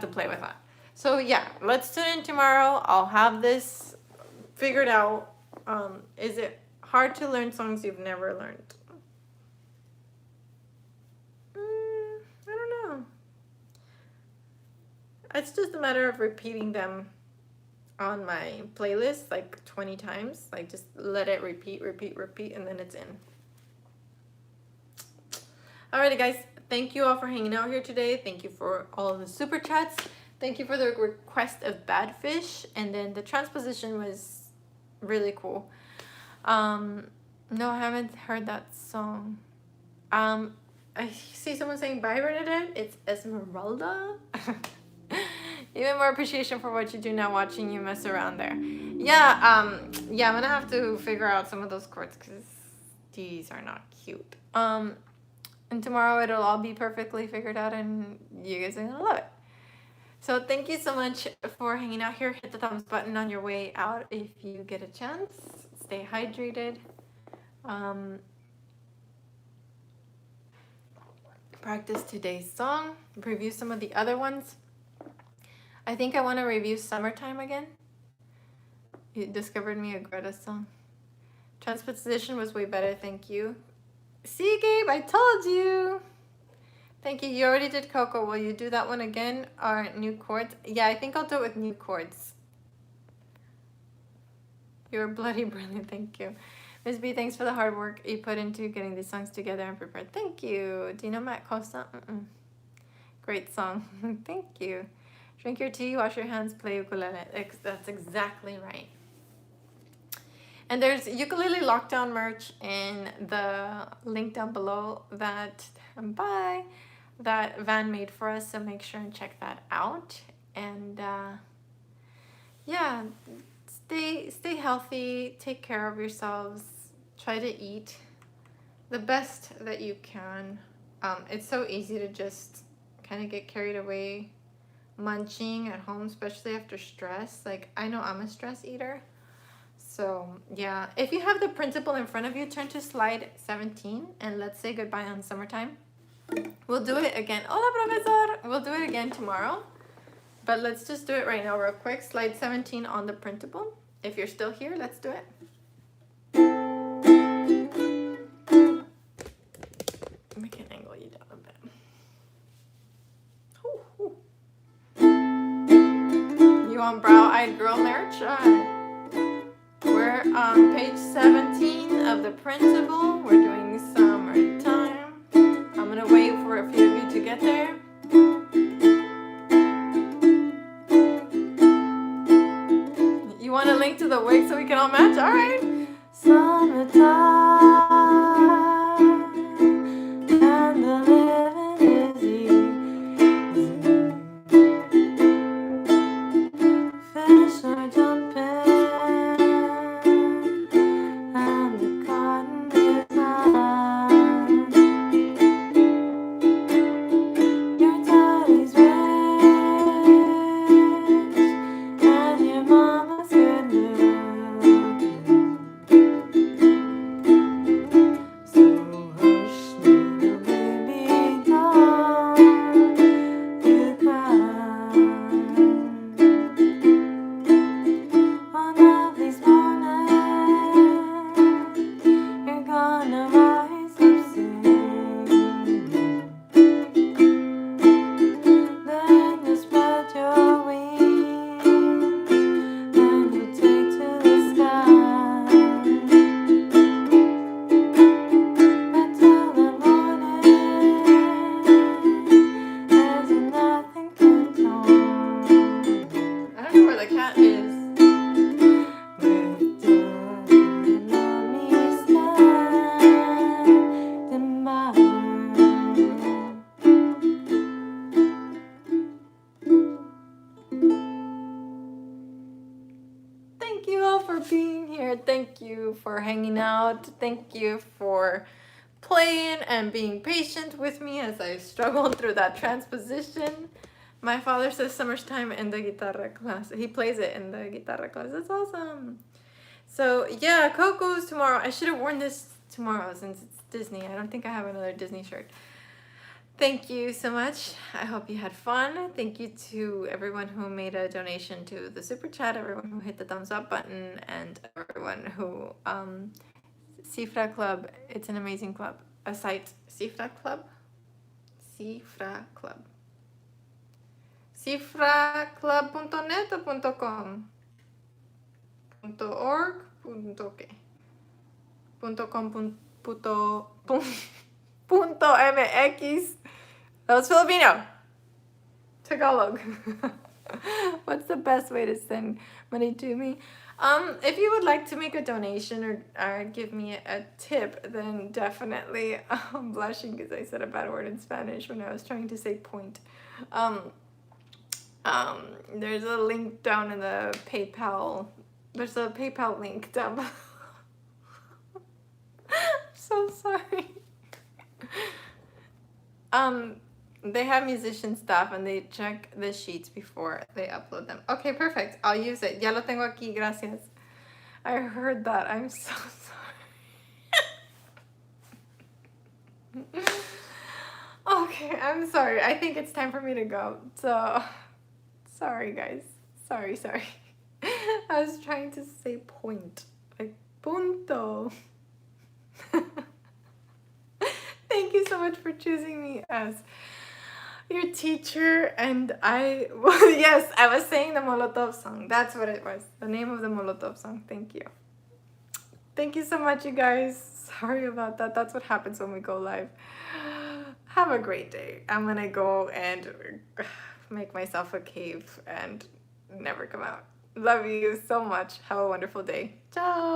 To play with that. So yeah, let's tune in tomorrow. I'll have this figured out. Is it hard to learn songs you've never learned? I don't know. It's just a matter of repeating them on my playlist like 20 times. Like just let it repeat, and then it's in. Alrighty guys, thank you all for hanging out here today. Thank you for all of the super chats. Thank you for the request of BADFISH. And then the transposition was really cool. No, I haven't heard that song. I see someone saying bye Bernadette. It's Esmeralda. Even more appreciation for what you do now, watching you mess around there. Yeah, I'm gonna have to figure out some of those chords because these are not cute. And tomorrow it'll all be perfectly figured out and you guys are gonna love it. So thank you so much for hanging out here. Hit the thumbs button on your way out if you get a chance. Stay hydrated. practice today's song, review some of the other ones. I think I want to review Summertime again. You discovered me a Greta song. Transposition was way better, thank you. See, Gabe, I told you. Thank you. You already did Coco. Will you do that one again? Or new chords? Yeah, I think I'll do it with new chords. You're bloody brilliant. Thank you. Miss B, thanks for the hard work you put into getting these songs together and prepared. Thank you. Do you know Matt Costa? Great song. Thank you. Drink your tea, wash your hands, play ukulele. That's exactly right. And there's ukulele lockdown merch in the link down below that that Van made for us. So make sure and check that out. And yeah, stay healthy. Take care of yourselves. Try to eat the best that you can. It's so easy to just kind of get carried away munching at home, especially after stress. Like, I know I'm a stress eater. So yeah, if you have the Printable in front of you, turn to slide 17 and let's say goodbye on Summertime. We'll do it again. Hola, profesor. We'll do it again tomorrow, but let's just do it right now real quick. Slide 17 on the Printable. If you're still here, let's do it. We can angle you down a bit. You want brow-eyed girl merch? We're on page 17 of the Printable. We're doing Summertime. I'm gonna wait for a few of you to get there. You want a link to the wig so we can all match? All right. Summertime. And the living is easy. Fish are jumping. Thank you for hanging out. Thank you for playing and being patient with me as I struggled through that transposition. My father says Summertime in the guitarra class. He plays it in the guitarra class. That's awesome. So yeah, Coco's tomorrow. I should have worn this tomorrow since it's Disney. I don't think I have another Disney shirt. Thank you so much. I hope you had fun. Thank you to everyone who made a donation to the super chat, everyone who hit the thumbs up button, and everyone who Cifra Club. It's an amazing club. A site, Cifra Club. Cifra Club. Cifraclub.net o .com? .org? .qué? .com. .mx. That was Filipino. Tagalog. What's the best way to send money to me? If you would like to make a donation or give me a tip, then definitely. I'm blushing because I said a bad word in Spanish when I was trying to say point. There's a link down in the PayPal. There's a PayPal link down below. I'm so sorry. They have musician staff and they check the sheets before they upload them. Okay, perfect. I'll use it. Ya lo tengo aquí. Gracias. I heard that. I'm so sorry. Okay, I'm sorry. I think it's time for me to go. So, sorry guys. Sorry. I was trying to say point. Like, punto. Thank you so much for choosing me as your teacher. And well, yes, I was saying the Molotov song. That's what it was. The name of the Molotov song. Thank you. Thank you so much, you guys. Sorry about that. That's what happens when we go live. Have a great day. I'm gonna go and make myself a cave and never come out. Love you so much. Have a wonderful day. Ciao.